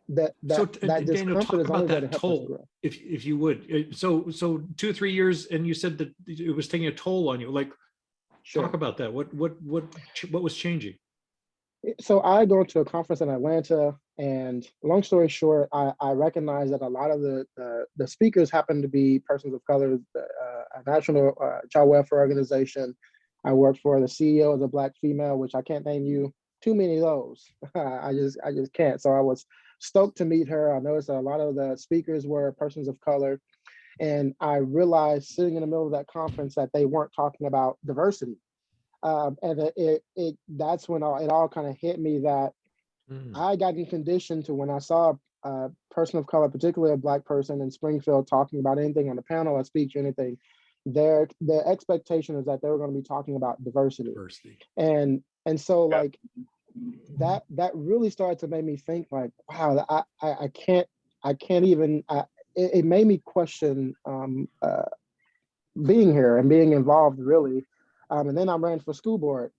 that Daniel, discomfort talk is about only going to that help us toll, grow. if you would. So 2 or 3 years, and you said that it was taking a toll on you. Like, Sure. talk about that. What was changing? So I go to a conference in Atlanta, and long story short, I recognize that a lot of the speakers happen to be persons of color. A national child welfare organization. I worked for the CEO as a Black female, which I can't name you too many of those. I just can't. So I was stoked to meet her. I noticed that a lot of the speakers were persons of color, and I realized sitting in the middle of that conference that they weren't talking about diversity. And that's when it all kind of hit me that I got conditioned to, when I saw a person of color, particularly a Black person in Springfield, talking about anything on a panel, a speech, anything, their expectation is that they were going to be talking about diversity. And so like that really started to make me think like, wow, I can't even. It made me question being here and being involved, really. And then I ran for school board.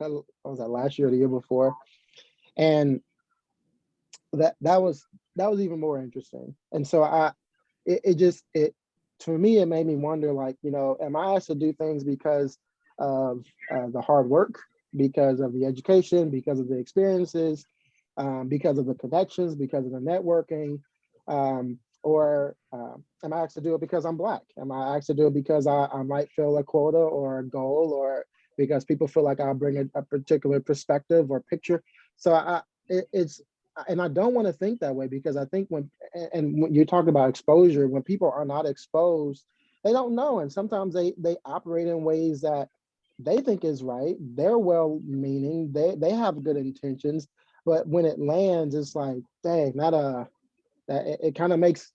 I was that last year or the year before, and that was even more interesting. And so for me, it made me wonder, like, am I asked to do things because of the hard work, because of the education, because of the experiences, because of the connections, because of the networking, or am I asked to do it because I'm Black? Am I asked to do it because I might fill a quota or a goal, or because people feel like I'll bring a particular perspective or picture? So and I don't want to think that way, because I think when you talk about exposure, when people are not exposed, they don't know. And sometimes they operate in ways that they think is right. They're well-meaning, they have good intentions, but when it lands, it's like, dang, it kind of makes,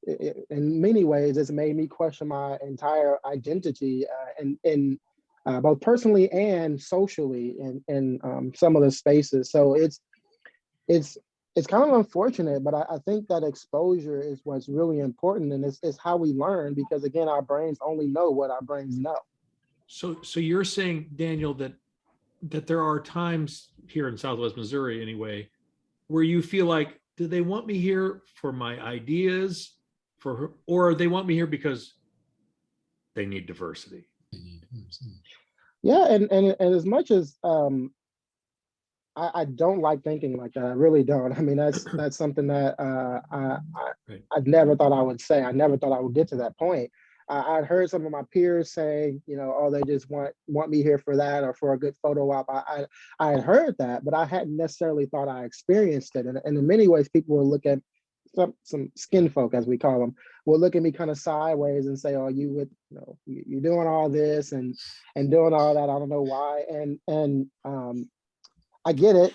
in many ways, it's made me question my entire identity, in both personally and socially in some of the spaces. So it's kind of unfortunate, but I think that exposure is what's really important, and it's how we learn, because again, our brains only know what our brains know. So you're saying, Daniel, that there are times here in Southwest Missouri anyway, where you feel like, do they want me here for my ideas, or they want me here because they need diversity? Yeah, and as much as I don't like thinking like that, I really don't. I mean, that's something that I never thought I would say. I never thought I would get to that point. I'd heard some of my peers saying, oh, they just want me here for that, or for a good photo op. I had heard that, but I hadn't necessarily thought I experienced it. And in many ways, people will look at some skin folk, as we call them, will look at me kind of sideways and say, "Oh, you're doing all this and doing all that. I don't know why." And I get it.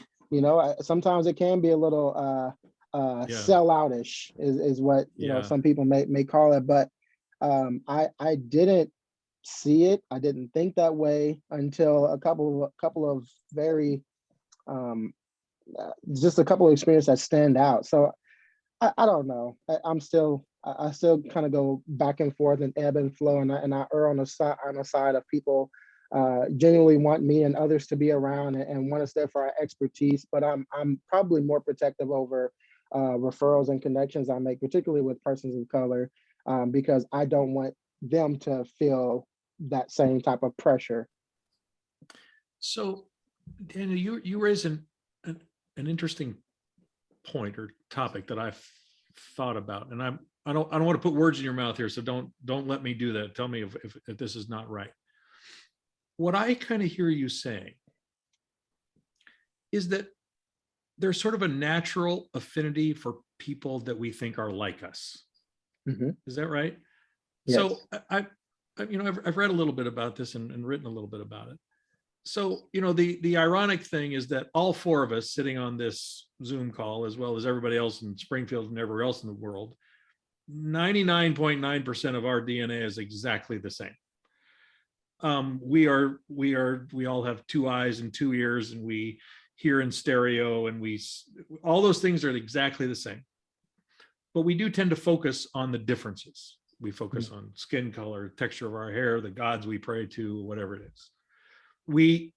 Sometimes it can be a little selloutish, is what some people may call it, but. I didn't see it. I didn't think that way until a couple of very just a couple of experiences that stand out. So I don't know. I still kind of go back and forth and ebb and flow, and I err on the side of people genuinely want me and others to be around and want us there for our expertise. But I'm probably more protective over referrals and connections I make, particularly with persons of color. Because I don't want them to feel that same type of pressure. So, Daniel, you raise an interesting point or topic that I've thought about, and I don't want to put words in your mouth here, so don't let me do that. Tell me if this is not right. What I kind of hear you saying is that there's sort of a natural affinity for people that we think are like us. Mhm. Is that right? Yes. So I've read a little bit about this and written a little bit about it. So, the ironic thing is that all four of us sitting on this Zoom call, as well as everybody else in Springfield and everywhere else in the world, 99.9% of our DNA is exactly the same. We all have two eyes and two ears, and we hear in stereo, and all those things are exactly the same. But we do tend to focus on the differences. We focus on skin color, texture of our hair, the gods we pray to, whatever it is. We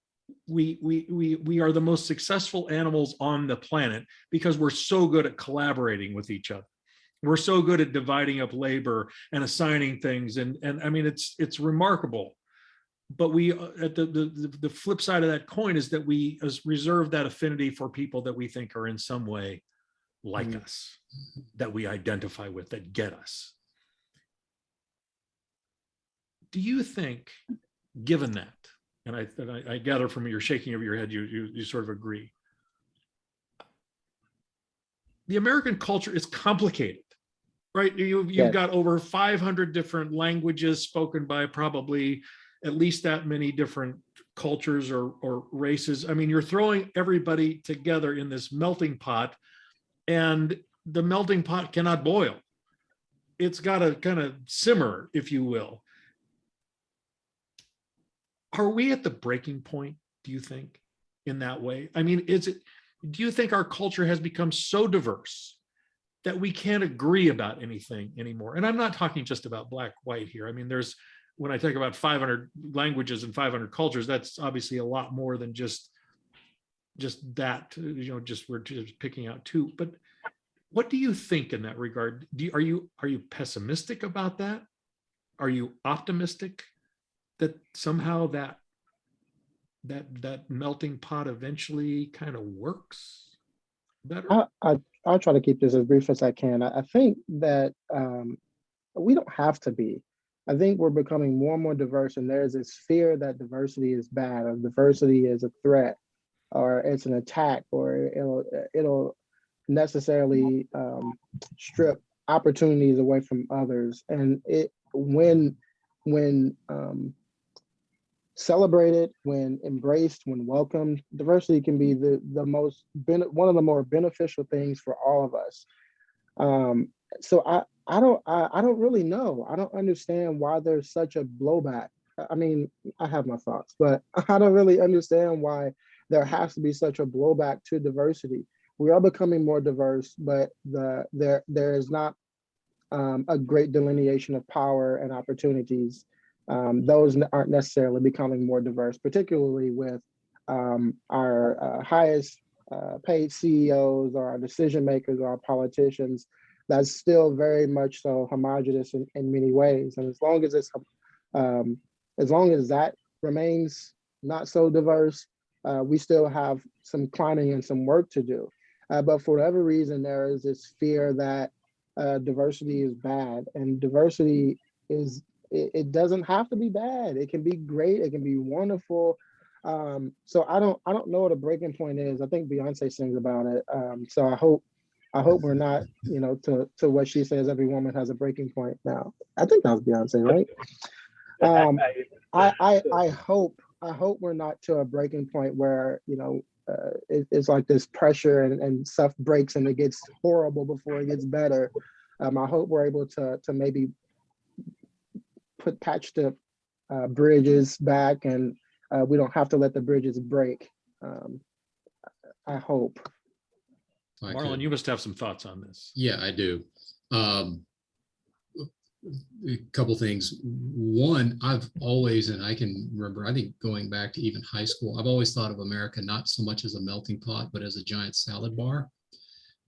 are the most successful animals on the planet because we're so good at collaborating with each other. We're so good at dividing up labor and assigning things, and I mean it's remarkable. But we at the flip side of that coin is that we reserve that affinity for people that we think are in some way like us, that we identify with, that get us. Do you think, given that, and I gather from your shaking of your head, you sort of agree, the American culture is complicated, right? You've got over 500 different languages spoken by probably at least that many different cultures or races. I mean, you're throwing everybody together in this melting pot, and the melting pot cannot boil. It's got to kind of simmer, if you will. Are we at the breaking point, do you think, in that way? I mean, do you think our culture has become so diverse that we can't agree about anything anymore? And I'm not talking just about black, white here. I mean, when I talk about 500 languages and 500 cultures, that's obviously a lot more than just that, we're just picking out two. But what do you think in that regard? Are you pessimistic about that? Are you optimistic that somehow that melting pot eventually kind of works better? I'll try to keep this as brief as I can. I think that we don't have to be. I think we're becoming more and more diverse, and there's this fear that diversity is bad, or diversity is a threat, or it's an attack, or it'll necessarily strip opportunities away from others. And when celebrated, when embraced, when welcomed, diversity can be one of the more beneficial things for all of us. So I don't really know. I don't understand why there's such a blowback. I mean, I have my thoughts, but I don't really understand why there has to be such a blowback to diversity. We are becoming more diverse, but there is not a great delineation of power and opportunities. Those aren't necessarily becoming more diverse, particularly with our highest paid CEOs or our decision makers or our politicians. That's still very much so homogenous in many ways. And as long as that remains not so diverse, we still have some climbing and some work to do. But for whatever reason, there is this fear that diversity is bad, and diversity it doesn't have to be bad. It can be great. It can be wonderful. So I don't know what a breaking point is. I think Beyonce sings about it. So I hope we're not, to what she says, every woman has a breaking point. Now, I think that was Beyonce, right? I hope we're not to a breaking point where, it's like this pressure and stuff breaks and it gets horrible before it gets better. I hope we're able to maybe patch the bridges back, and we don't have to let the bridges break. I hope. Marlon, you must have some thoughts on this. Yeah, I do. A couple things. One, I've always, and I can remember, I think going back to even high school, I've always thought of America not so much as a melting pot, but as a giant salad bar.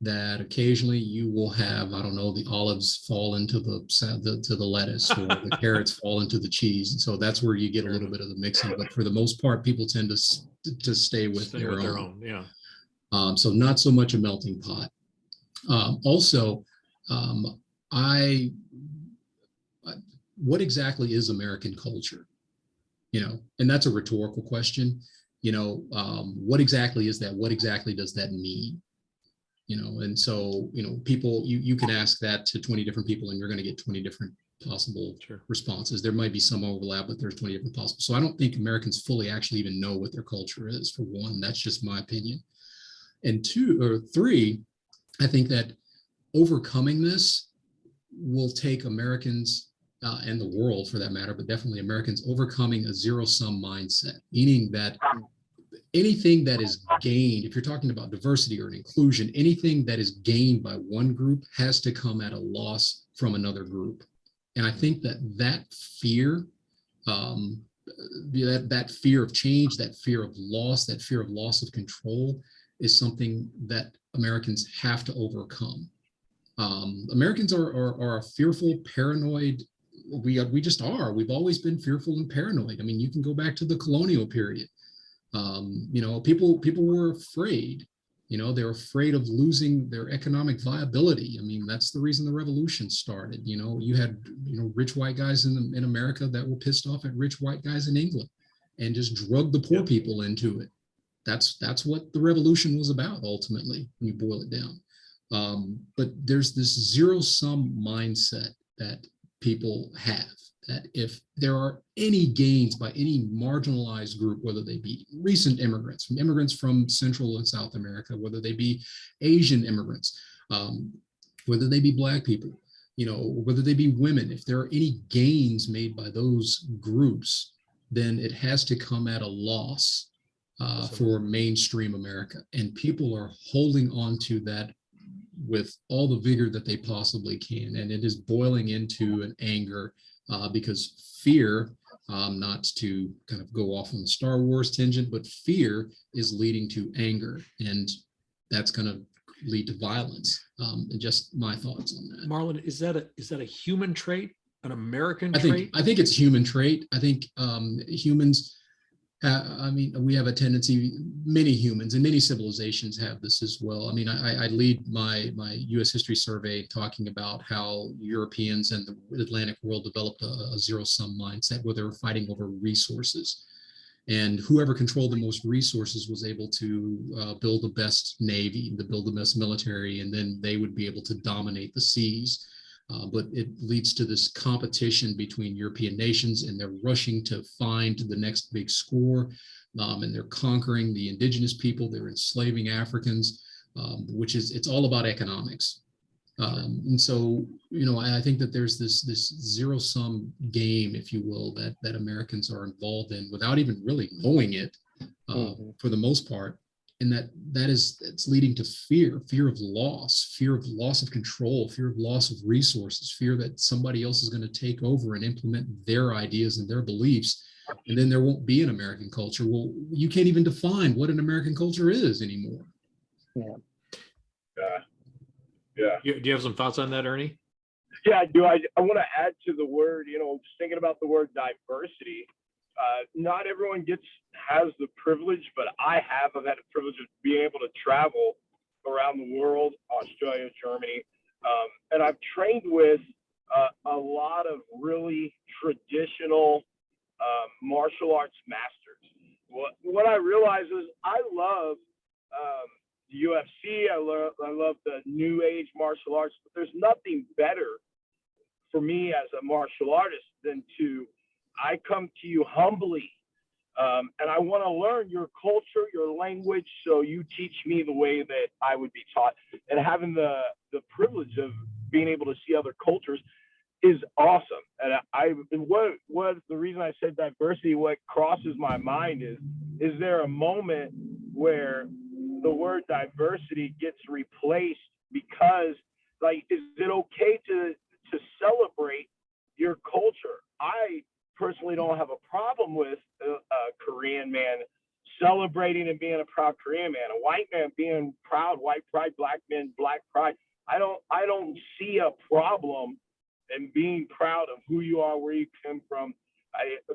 That occasionally you will have, I don't know, the olives fall into the lettuce, or the carrots fall into the cheese, and so that's where you get a little bit of the mixing. But for the most part, people tend to stay with their own. Yeah. So not so much a melting pot. Also, what exactly is American culture? And that's a rhetorical question. what exactly is that? What exactly does that mean? And so, people, you can ask that to 20 different people and you're going to get 20 different possible responses. There might be some overlap, but there's 20 different possible. So I don't think Americans fully actually even know what their culture is, for one. That's just my opinion. And two or three, I think that overcoming this will take Americans and the world for that matter, but definitely Americans overcoming a zero-sum mindset, meaning that anything that is gained, if you're talking about diversity or inclusion, anything that is gained by one group has to come at a loss from another group. And I think that fear, that fear of change, that fear of loss of control is something that Americans have to overcome. Americans are a fearful, paranoid. We just are. We've always been fearful and paranoid. I mean, you can go back to the colonial period. People were afraid. They're afraid of losing their economic viability. I mean, that's the reason the revolution started. You had rich white guys in America that were pissed off at rich white guys in England and just drugged the poor people into it. That's what the revolution was about ultimately, when you boil it down. But there's this zero-sum mindset that people have, that if there are any gains by any marginalized group, whether they be recent immigrants from Central and South America, whether they be Asian immigrants, whether they be Black people, whether they be women, if there are any gains made by those groups, then it has to come at a loss for mainstream America. And people are holding on to that with all the vigor that they possibly can. And it is boiling into an anger because fear, not to kind of go off on the Star Wars tangent, but fear is leading to anger, and that's going to lead to violence. And just my thoughts on that. Marlin, is that a human trait, an American trait? I think it's human trait. I think humans, we have a tendency, many humans and many civilizations have this as well. I mean, I lead my U.S. history survey talking about how Europeans and the Atlantic world developed a zero-sum mindset where they were fighting over resources. And whoever controlled the most resources was able to build the best navy, to build the best military, and then they would be able to dominate the seas. But it leads to this competition between European nations, and they're rushing to find the next big score, and they're conquering the indigenous people. They're enslaving Africans, it's all about economics. And so, I think that there's this zero-sum game, if you will, that Americans are involved in without even really knowing it, for the most part. And it's leading to fear of loss of control, fear of loss of resources, fear that somebody else is going to take over and implement their ideas and their beliefs. And then there won't be an American culture. Well, you can't even define what an American culture is anymore. Yeah. Do you have some thoughts on that, Ernie? Yeah, I do. I want to add to the word, just thinking about the word diversity. Not everyone has the privilege, but I've had the privilege of being able to travel around the world, Australia, Germany, and I've trained with a lot of really traditional martial arts masters. What I realize is I love the UFC. I love the new age martial arts, but there's nothing better for me as a martial artist than I come to you humbly, and I want to learn your culture, your language, so you teach me the way that I would be taught. And having the privilege of being able to see other cultures is awesome. And what the reason I said diversity, what crosses my mind is there a moment where the word diversity gets replaced because, is it okay to celebrate your culture? I personally don't have a problem with a Korean man celebrating and being a proud Korean man, a white man being proud white pride, black men black pride. I don't see a problem in being proud of who you are, where you come from.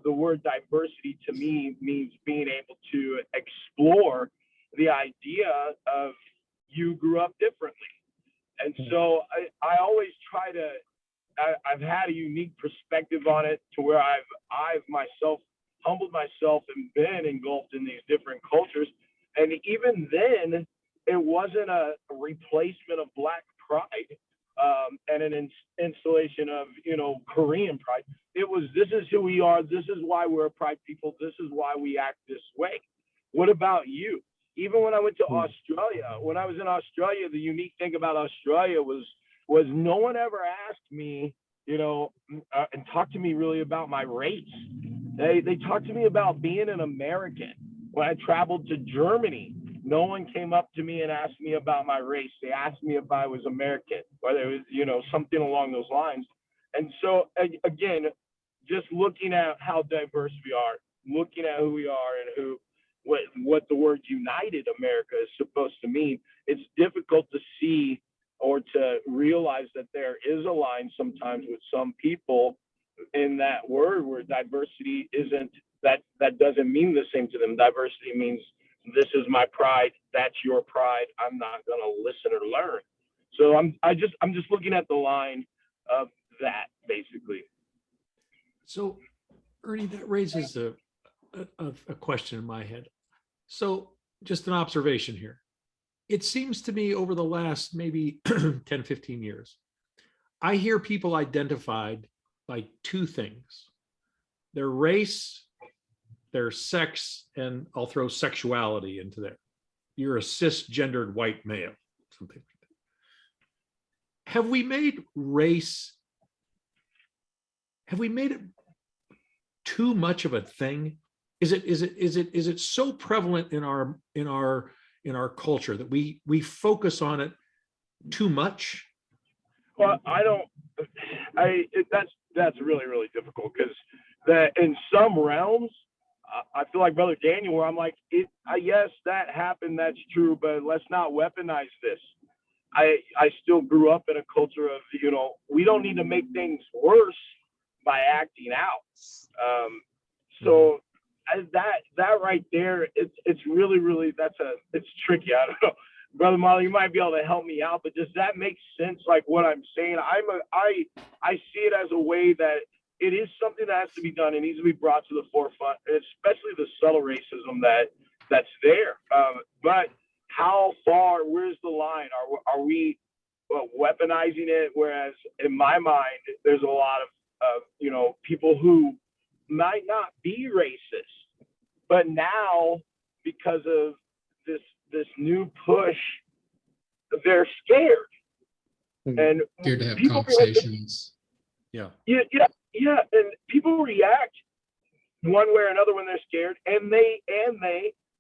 The word diversity to me means being able to explore the idea of you grew up differently. And so I always try to, I've had a unique perspective on it to where I've myself humbled myself and been engulfed in these different cultures. And even then, it wasn't a replacement of Black pride and an installation of, Korean pride. It was, this is who we are. This is why we're a pride people. This is why we act this way. What about you? Even when I went to Australia, when I was in Australia, the unique thing about Australia was no one ever asked me, and talked to me really about my race. They talked to me about being an American. When I traveled to Germany, no one came up to me and asked me about my race. They asked me if I was American, whether it was, something along those lines. And so, again, just looking at how diverse we are, looking at who we are and what the word united America is supposed to mean, it's difficult to see or to realize that there is a line sometimes with some people in that word where diversity isn't, that doesn't mean the same to them. Diversity means, this is my pride, that's your pride, I'm not going to listen or learn. So I'm just looking at the line of that, basically. So, Ernie, that raises a question in my head. So, just an observation here. It seems to me over the last maybe 10, 15 years, I hear people identified by two things: their race, their sex, and I'll throw sexuality into there. You're a cisgendered white male, something like that. Have we made race, have we made it too much of a thing? Is it so prevalent in our culture that we focus on it too much? Well, that's really, really difficult, because that in some realms, I feel like Brother Daniel, where I'm like, yes, that happened, that's true, but let's not weaponize this. I still grew up in a culture of, we don't need to make things worse by acting out. So that right there, it's really, really, it's tricky. I don't know. Brother Marlon, you might be able to help me out, but does that make sense? Like what I'm saying, I see it as a way that it is something that has to be done. It needs to be brought to the forefront, especially the subtle racism that's there. But how far? Where's the line? Are we weaponizing it? Whereas in my mind, there's a lot of people who might not be racist, but now because of this new push, they're scared. And Scared to have people conversations. Yeah. Yeah, and people react one way or another when they're scared, and they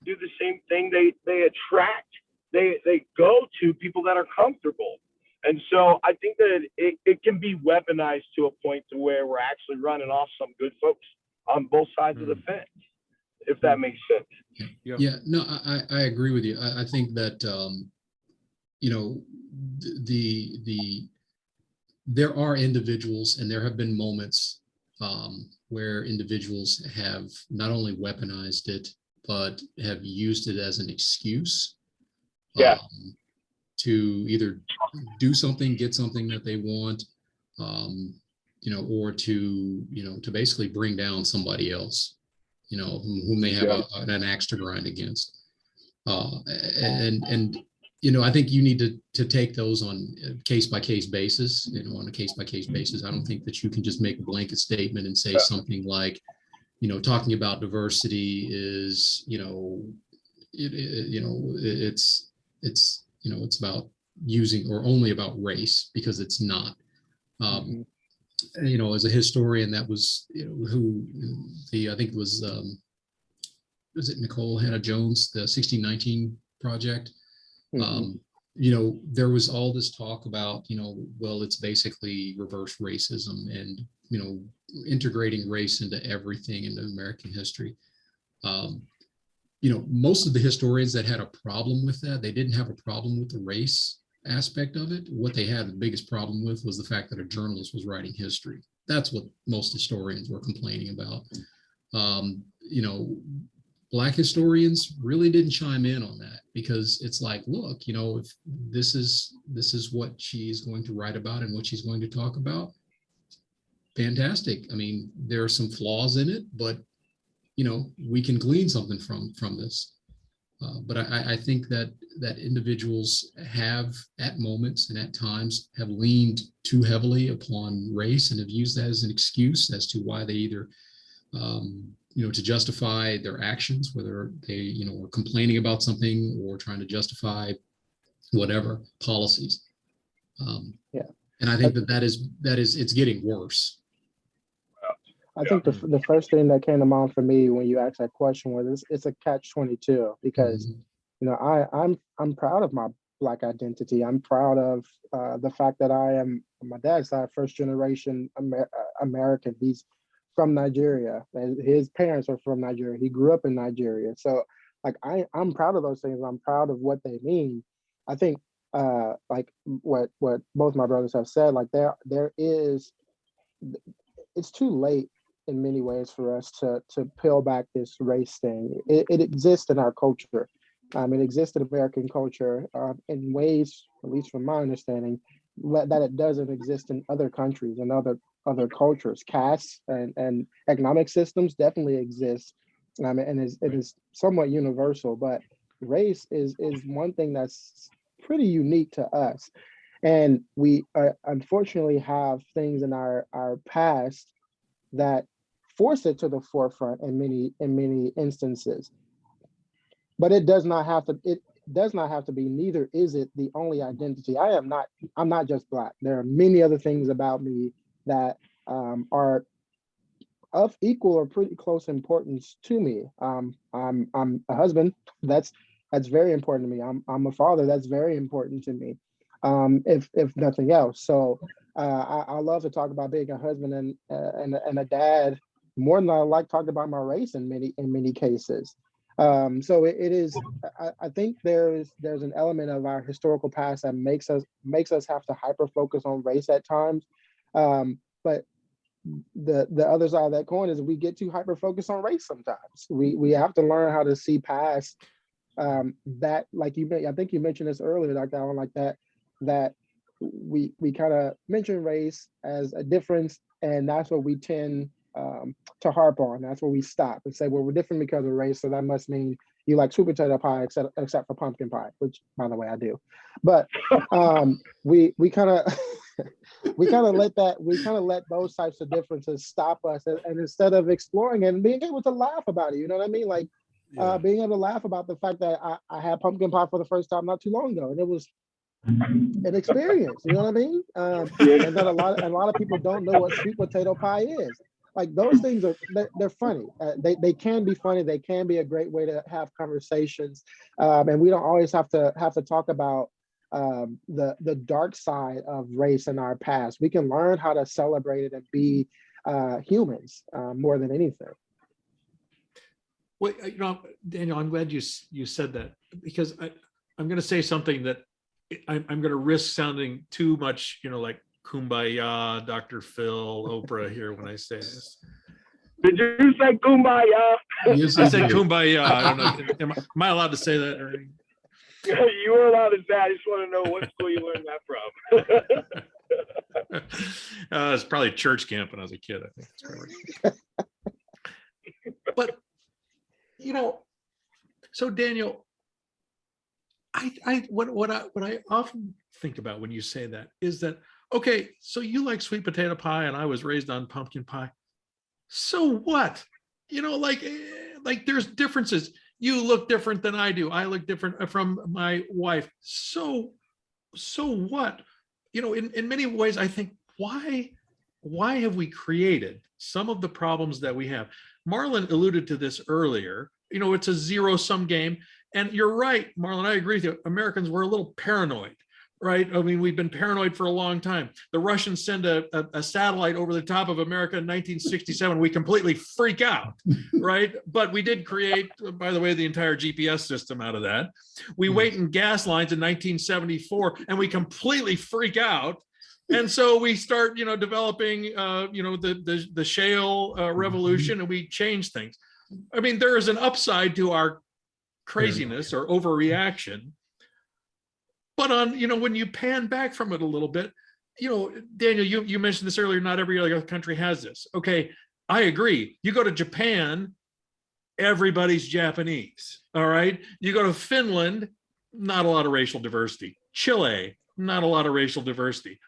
do the same thing. They attract, they go to people that are comfortable, and so I think that it can be weaponized to a point to where we're actually running off some good folks on both sides of the fence, if that makes sense. Yeah, no, I agree with you. I think that there are individuals, and there have been moments where individuals have not only weaponized it, but have used it as an excuse to either do something, get something that they want, or to basically bring down somebody else, whom they have an axe to grind against. I think you need to take those on a case-by-case basis, on a case-by-case basis. I don't think that you can just make a blanket statement and say something like, talking about diversity is, it's about using or only about race, because it's not. As a historian, that was, I think it was it Nicole Hannah-Jones, the 1619 Project. There was all this talk about, well, it's basically reverse racism and, integrating race into everything in American history. Most of the historians that had a problem with that, they didn't have a problem with the race aspect of it. What they had the biggest problem with was the fact that a journalist was writing history. That's what most historians were complaining about. Black historians really didn't chime in on that, because it's like, look, if this is what she's going to write about and what she's going to talk about, fantastic. I mean, there are some flaws in it, but we can glean something from this. But I think that individuals have at moments and at times have leaned too heavily upon race and have used that as an excuse as to why they either, to justify their actions, whether they, are complaining about something or trying to justify whatever policies. Yeah. And I think that is it's getting worse. I think the first thing that came to mind for me when you asked that question was it's a catch-22 because I'm proud of my Black identity. I'm proud of the fact that I am, on my dad's side, first generation American. He's from Nigeria. His parents are from Nigeria. He grew up in Nigeria. So like I'm proud of those things. I'm proud of what they mean. I think like what both my brothers have said, like there is, it's too late in many ways for us to peel back this race thing. It exists in our culture. It exists in American culture in ways, at least from my understanding, that it doesn't exist in other countries and other cultures. Castes and economic systems definitely exist, and it is somewhat universal. But race is one thing that's pretty unique to us, and we unfortunately have things in our past that force it to the forefront in many instances. But it does not have to be, neither is it the only identity. I'm not just Black. There are many other things about me that are of equal or pretty close importance to me. I'm a husband. That's very important to me. I'm a father. That's very important to me. If nothing else. So I love to talk about being a husband and a dad more than I like talking about my race in many cases. So it is. I think there's an element of our historical past that makes us have to hyper focus on race at times. But the other side of that coin is we get too hyper focused on race sometimes. We have to learn how to see past that. Like I think you mentioned this earlier, Dr. Allen, like that we kind of mention race as a difference, and that's what we tend to harp on. That's where we stop and say, well, we're different because of race, so that must mean you like sweet potato pie except for pumpkin pie, which, by the way, I do. But we kind of let those types of differences stop us, and instead of exploring it and being able to laugh about it, you know what I mean? Like being able to laugh about the fact that I had pumpkin pie for the first time not too long ago, and it was an experience, you know what I mean? And that a lot of people don't know what sweet potato pie is. Like those things they're funny. They can be funny. They can be a great way to have conversations, and we don't always have to talk about the dark side of race in our past. We can learn how to celebrate it and be humans more than anything. Well, Daniel, I'm glad you said that, because I'm going to say something that I'm going to risk sounding too much, like Kumbaya, Dr. Phil, Oprah here when I say this. Did you say Kumbaya? Yes, I said Kumbaya. I don't know. Am I allowed to say that, Ernie? You were allowed to say. I just want to know what school you learned that from. It's probably church camp when I was a kid, I think. But so Daniel, what I often think about when you say that is that, okay, so you like sweet potato pie and I was raised on pumpkin pie. So what? Like there's differences. You look different than I do. I look different from my wife. So what? In many ways, I think, why have we created some of the problems that we have? Marlin alluded to this earlier. It's a zero-sum game. And you're right, Marlin, I agree with you. Americans were a little paranoid, right? I mean, we've been paranoid for a long time. The Russians send a satellite over the top of America in 1967. We completely freak out, right? But we did create, by the way, the entire GPS system out of that. We wait in gas lines in 1974 and we completely freak out. And so we start, developing, the shale revolution, and we change things. I mean, there is an upside to our craziness or overreaction. But when you pan back from it a little bit, Daniel, you mentioned this earlier, not every other country has this. Okay, I agree. You go to Japan, everybody's Japanese. All right. You go to Finland, not a lot of racial diversity. Chile, not a lot of racial diversity.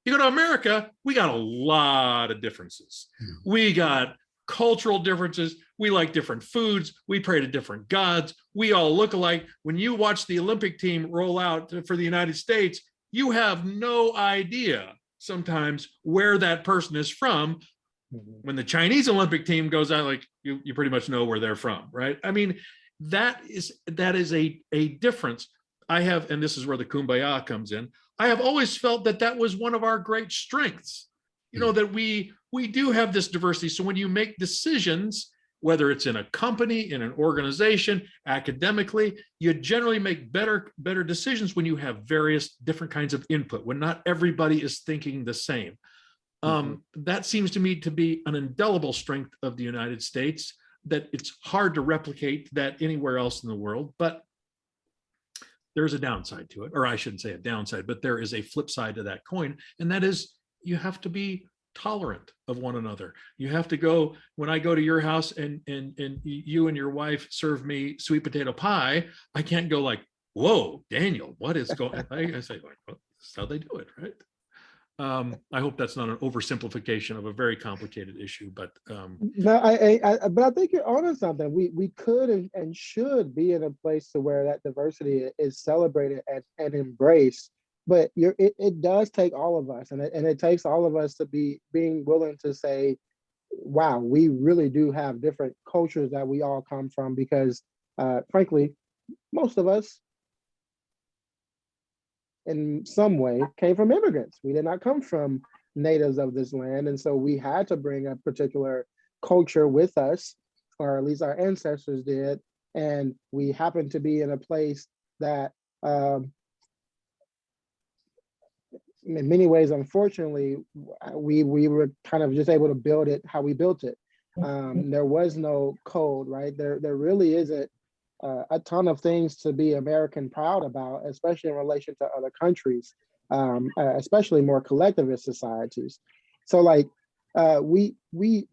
You go to America, we got a lot of differences. We got cultural differences. We like different foods. We pray to different gods. We all look alike. When you watch the Olympic team roll out for the United States, you have no idea sometimes where that person is from. When the Chinese Olympic team goes out, like you pretty much know where they're from, right? I mean, that is a difference. I have, and this is where the kumbaya comes in. I have always felt that that was one of our great strengths, you know, that we do have this diversity. So when you make decisions, whether it's in a company, in an organization, academically, you generally make better decisions when you have various different kinds of input, when not everybody is thinking the same. That seems to me to be an indelible strength of the United States, that it's hard to replicate that anywhere else in the world. But there's a downside to it, or I shouldn't say a downside, but there is a flip side to that coin. And that is, you have to be tolerant of one another. You have to go, when I go to your house and you and your wife serve me sweet potato pie, I can't go like, whoa, Daniel, what is going on? I say, like, well, that's how they do it, right? I hope that's not an oversimplification of a very complicated issue, but no, but I think you're onto something. We could and should be in a place to where that diversity is celebrated and embraced. But it does take all of us, and it takes all of us to being willing to say, wow, we really do have different cultures that we all come from, because frankly, most of us in some way came from immigrants. We did not come from natives of this land. And so we had to bring a particular culture with us, or at least our ancestors did. And we happened to be in a place that in many ways, unfortunately, we were kind of just able to build it how we built it. There was no code, right? There really isn't a ton of things to be American proud about, especially in relation to other countries, especially more collectivist societies. So like we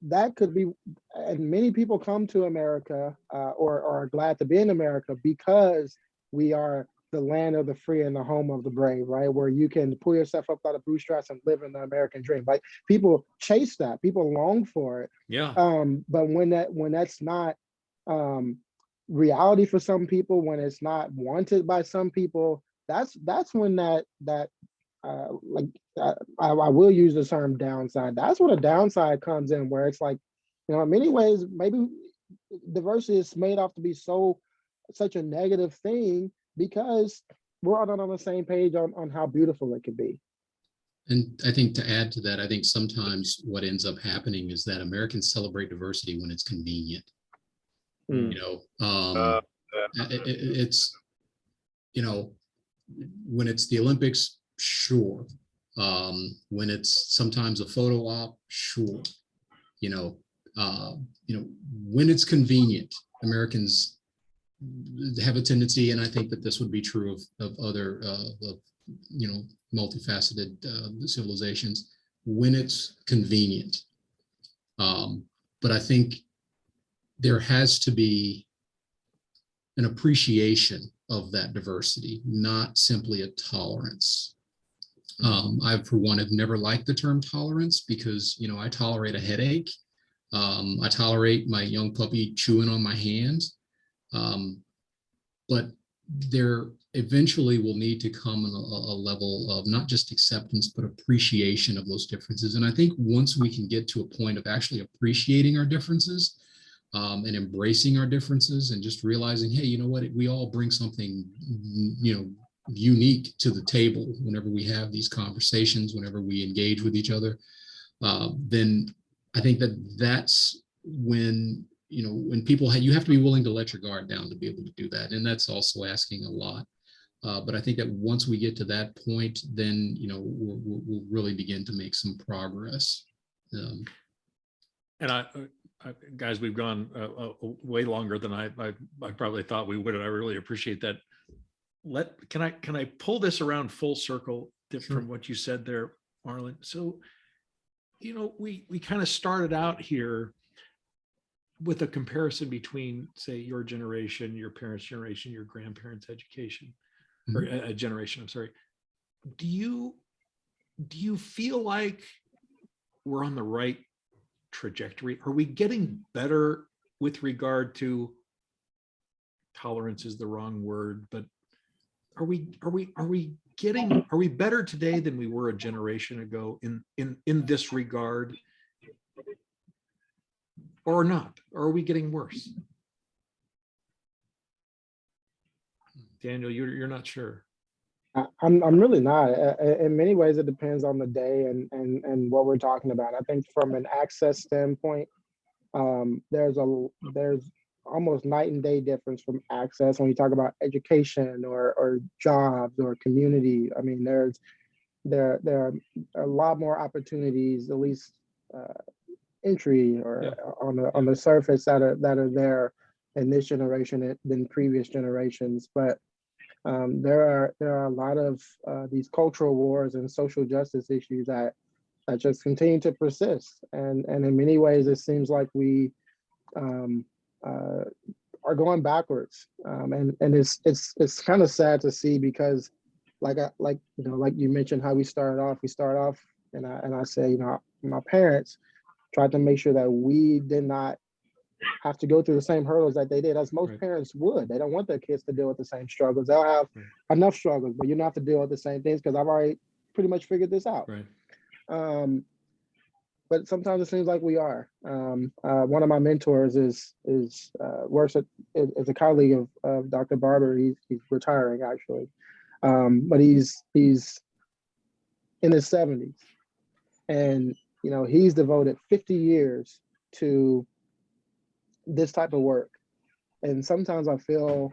that could be, and many people come to America or are glad to be in America because we are the land of the free and the home of the brave, right? Where you can pull yourself up out of bootstraps and live in the American dream. Like people chase that, people long for it. yeah. But when that's not reality for some people, when it's not wanted by some people, that's when I will use the term downside. That's when a downside comes in, where it's like, you know, in many ways, maybe diversity is made out to be such a negative thing because we're all not on the same page on how beautiful it could be. And I think to add to that, I think sometimes what ends up happening is that Americans celebrate diversity when it's convenient. You know, it's, you know, when it's the Olympics, sure. When it's sometimes a photo op, sure. You know, when it's convenient, Americans have a tendency, and I think that this would be true of other, you know, multifaceted civilizations, when it's convenient. But I think there has to be an appreciation of that diversity, not simply a tolerance. I, for one, have never liked the term tolerance because, you know, I tolerate a headache. I tolerate my young puppy chewing on my hand. But there eventually will need to come a level of not just acceptance, but appreciation of those differences. And I think once we can get to a point of actually appreciating our differences, and embracing our differences and just realizing, hey, you know what, we all bring something, you know, unique to the table whenever we have these conversations, whenever we engage with each other, then I think that's when, you know, when people you have to be willing to let your guard down to be able to do that. And that's also asking a lot. But I think that once we get to that point, then, you know, we'll really begin to make some progress. And guys, we've gone way longer than I probably thought we would, and I really appreciate that. Can I pull this around full circle from what you said there, Marlin? So, you know, we kind of started out here with a comparison between, say, your generation, your parents' generation, your grandparents' education, or a generation, I'm sorry, do you feel like we're on the right trajectory? Are we getting better with regard to, tolerance is the wrong word, but are we better today than we were a generation ago in this regard, or not? Or are we getting worse? Daniel, you're not sure. I'm really not. In many ways, it depends on the day and what we're talking about. I think from an access standpoint, there's almost night and day difference from access when you talk about education or jobs or community. I mean, there are a lot more opportunities, at least entry or on the surface that are there in this generation than previous generations. But there are a lot of these cultural wars and social justice issues that just continue to persist, and in many ways it seems like we are going backwards, and it's kind of sad to see, because like you mentioned how we start off, and I say, my parents tried to make sure that we did not have to go through the same hurdles that they did, as most parents would. They don't want their kids to deal with the same struggles. They'll have enough struggles, but you don't have to deal with the same things because I've already pretty much figured this out. But sometimes it seems like we are. One of my mentors works as a colleague of Dr. Barber. He's retiring actually, but he's in his 70s, and he's devoted 50 years to this type of work. And sometimes I feel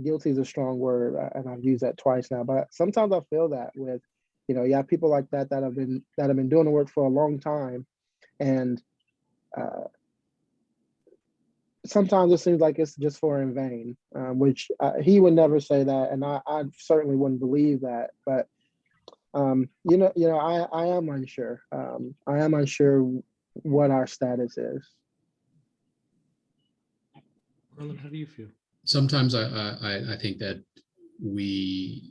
guilty is a strong word, and I've used that twice now, but sometimes I feel that with, you have people like that have been doing the work for a long time, and sometimes it seems like it's just for in vain, which he would never say that, and I certainly wouldn't believe that. But I am unsure. I am unsure what our status is. Marlin, how do you feel? Sometimes I think that we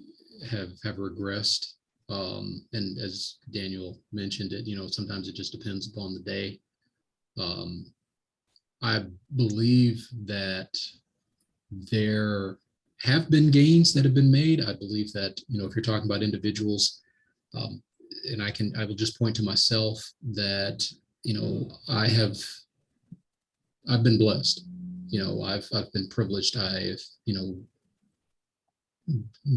have regressed, and as Daniel mentioned it, sometimes it just depends upon the day. I believe that there have been gains that have been made. I believe that, if you're talking about individuals, and I will just point to myself that, I've been blessed. I've been privileged. I've,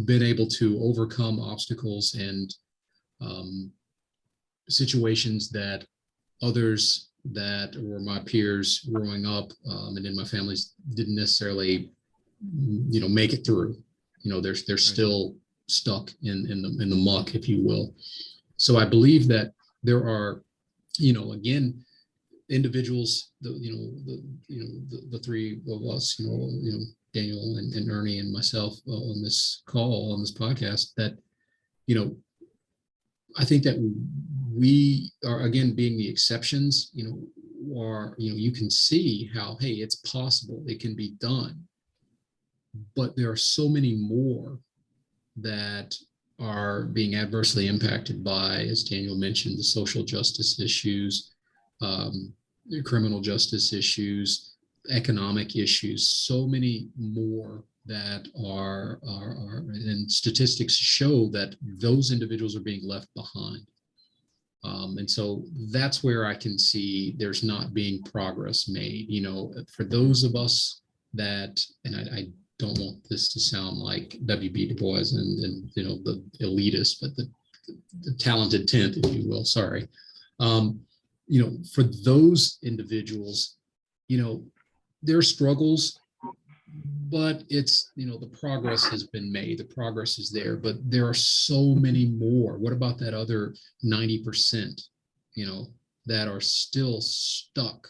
been able to overcome obstacles and situations that others that were my peers growing up, and in my families didn't necessarily, make it through. They're still stuck in the muck, if you will. So I believe that there are, again, individuals, the three of us, Daniel and Ernie and myself on this podcast, that, I think that we are, again, being the exceptions, you can see how, hey, it's possible, it can be done. But there are so many more that are being adversely impacted by, as Daniel mentioned, the social justice issues, the criminal justice issues, economic issues, so many more that are and statistics show that those individuals are being left behind. And so that's where I can see there's not being progress made. For those of us that, and I don't want this to sound like W.B. Du Bois and the elitist, but the talented 10th, if you will, sorry. For those individuals, there are struggles, but it's, the progress has been made, the progress is there, but there are so many more. What about that other 90%, that are still stuck,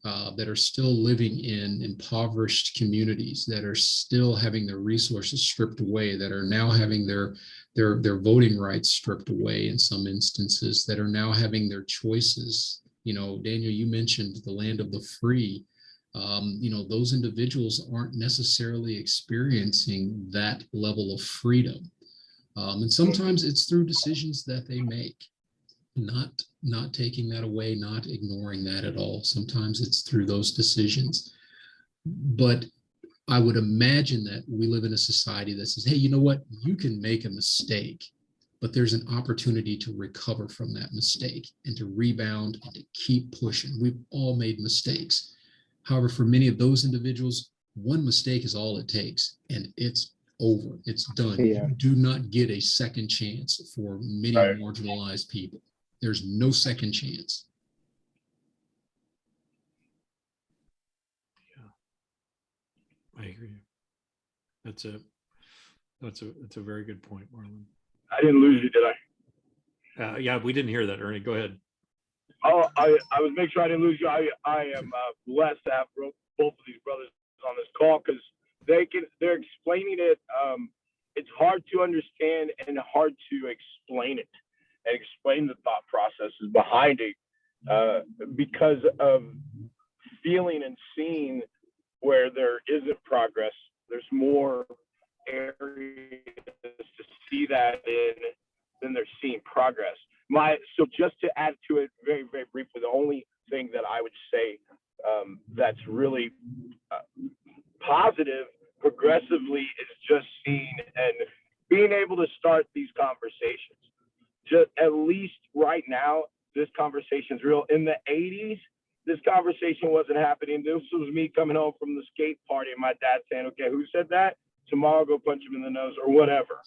that are still living in impoverished communities, that are still having their resources stripped away, that are now having their voting rights stripped away in some instances, that are now having their choices, Daniel, you mentioned the land of the free. Those individuals aren't necessarily experiencing that level of freedom. And sometimes it's through decisions that they make, not taking that away, not ignoring that at all. Sometimes it's through those decisions. But I would imagine that we live in a society that says, hey, you know what? You can make a mistake, but there's an opportunity to recover from that mistake and to rebound and to keep pushing. We've all made mistakes. However, for many of those individuals, one mistake is all it takes, and it's over. It's done. Yeah. You do not get a second chance for many Right. marginalized people. There's no second chance. I agree. That's a very good point, Marlon. I didn't lose you, did I? Yeah, we didn't hear that, Ernie. Go ahead. Oh, I was making sure I didn't lose you. I am blessed to have both of these brothers on this call because they're explaining it. It's hard to understand and hard to explain it and explain the thought processes behind it because of feeling and seeing where there isn't progress. There's more areas to see that in than they're seeing progress. So just to add to it very, very briefly, the only thing that I would say that's really positive progressively is just seeing and being able to start these conversations. Just at least right now, this conversation is real. In the 80s, this conversation wasn't happening. This was me coming home from the skate party and my dad saying, okay, who said that? Tomorrow, go punch him in the nose or whatever.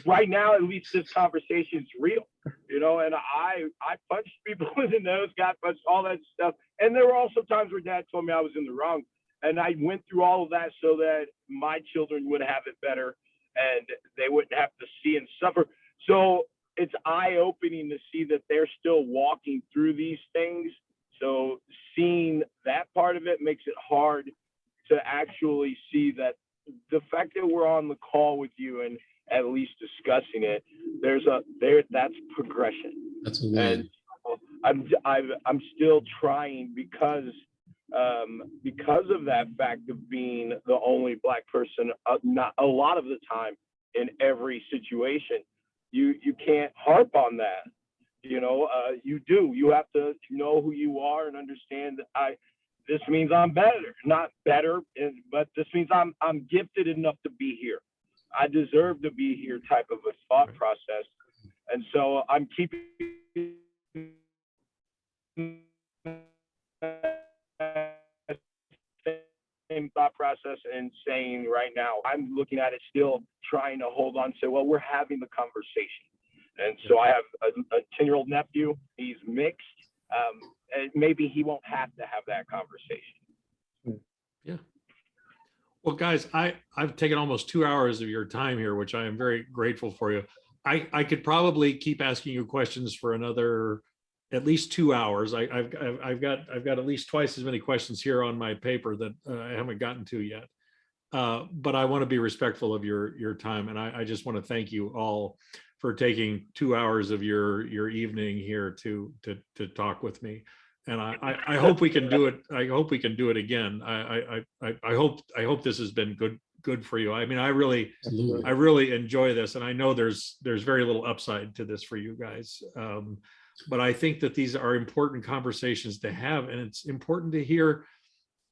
Right now, at least this conversation is real, and I punched people in the nose, got punched, all that stuff. And there were also times where dad told me I was in the wrong. And I went through all of that so that my children would have it better and they wouldn't have to see and suffer. So it's eye-opening to see that they're still walking through these things. So seeing that part of it makes it hard to actually see that the fact that we're on the call with you and at least discussing it, that's progression. That's a win. And I'm still trying because of that fact of being the only Black person, not a lot of the time in every situation. You can't harp on that. You have to know who you are and understand that this means I'm better, not better, but this means I'm gifted enough to be here. I deserve to be here type of a thought process. And so I'm keeping same thought process and saying right now, I'm looking at it still trying to hold on to, well, we're having the conversation. And so I have a 10-year-old nephew. He's mixed. And maybe he won't have to have that conversation. Yeah. Well, guys, I've taken almost 2 hours of your time here, which I am very grateful for you. I could probably keep asking you questions for another at least 2 hours. I've got at least twice as many questions here on my paper that I haven't gotten to yet. But I want to be respectful of your time, and I just want to thank you all for taking 2 hours of your evening here to talk with me. And I hope we can do it. I hope we can do it again. I hope this has been good for you. I mean, I really enjoy this, and I know there's very little upside to this for you guys. But I think that these are important conversations to have, and it's important to hear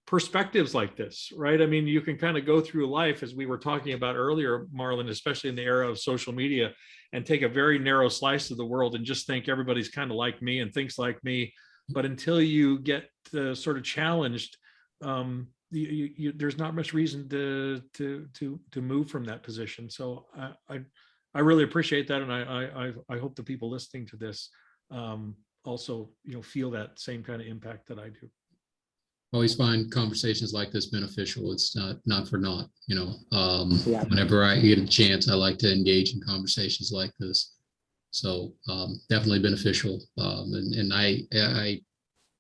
perspectives like this, right? I mean, you can kind of go through life, as we were talking about earlier, Marlon, especially in the era of social media, and take a very narrow slice of the world and just think everybody's kind of like me and thinks like me. But until you get sort of challenged, there's not much reason to move from that position. So I really appreciate that, and I hope the people listening to this also feel that same kind of impact that I do. Always find conversations like this beneficial. It's not for naught. Yeah. Whenever I get a chance, I like to engage in conversations like this. So definitely beneficial. And I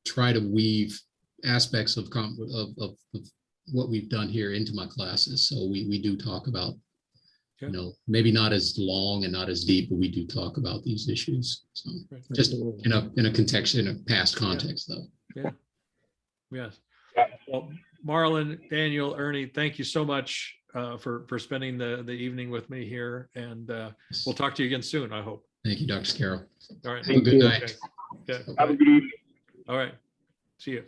try to weave aspects of what we've done here into my classes. So we do talk about You know, maybe not as long and not as deep, but we do talk about these issues. So Right. just in a context, in a past context, though. Yeah. Yes. Yeah. Well, Marlin, Daniel, Ernie, thank you so much for spending the evening with me here, and we'll talk to you again soon, I hope. Thank you, Dr. Scarrow. All right. Have a good you. night. Okay. Have a good evening. All right. See you.